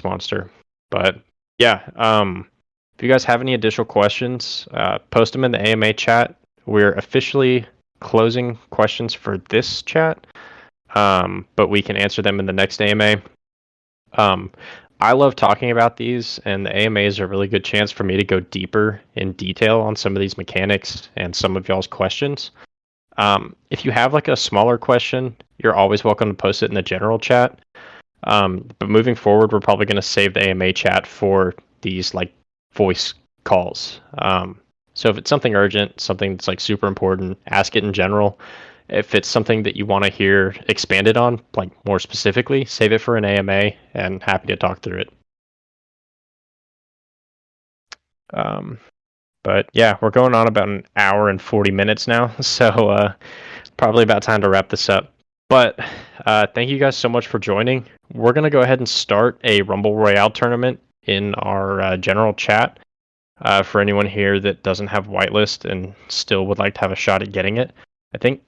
Speaker 1: monster. But yeah, if you guys have any additional questions, post them in the AMA chat. We're officially closing questions for this chat, but we can answer them in the next AMA. I love talking about these, and the AMA is a really good chance for me to go deeper in detail on some of these mechanics and some of y'all's questions. If you have like a smaller question, you're always welcome to post it in the general chat. But moving forward, we're probably going to save the AMA chat for these like voice calls. So if it's something urgent, something that's like super important, ask it in general. If it's something that you want to hear expanded on, like more specifically, save it for an AMA, and happy to talk through it. But yeah, we're going on about an hour and 40 minutes now, so probably about time to wrap this up. But thank you guys so much for joining. We're going to go ahead and start a Rumble Royale tournament in our general chat for anyone here that doesn't have whitelist and still would like to have a shot at getting it. I think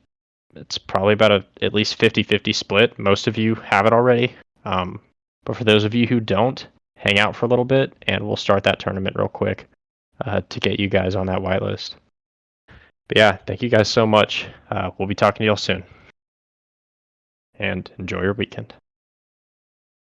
Speaker 1: it's probably about at least 50-50 split. Most of you have it already. But for those of you who don't, hang out for a little bit and we'll start that tournament real quick to get you guys on that whitelist. But yeah, thank you guys so much. We'll be talking to y'all soon. And enjoy your weekend.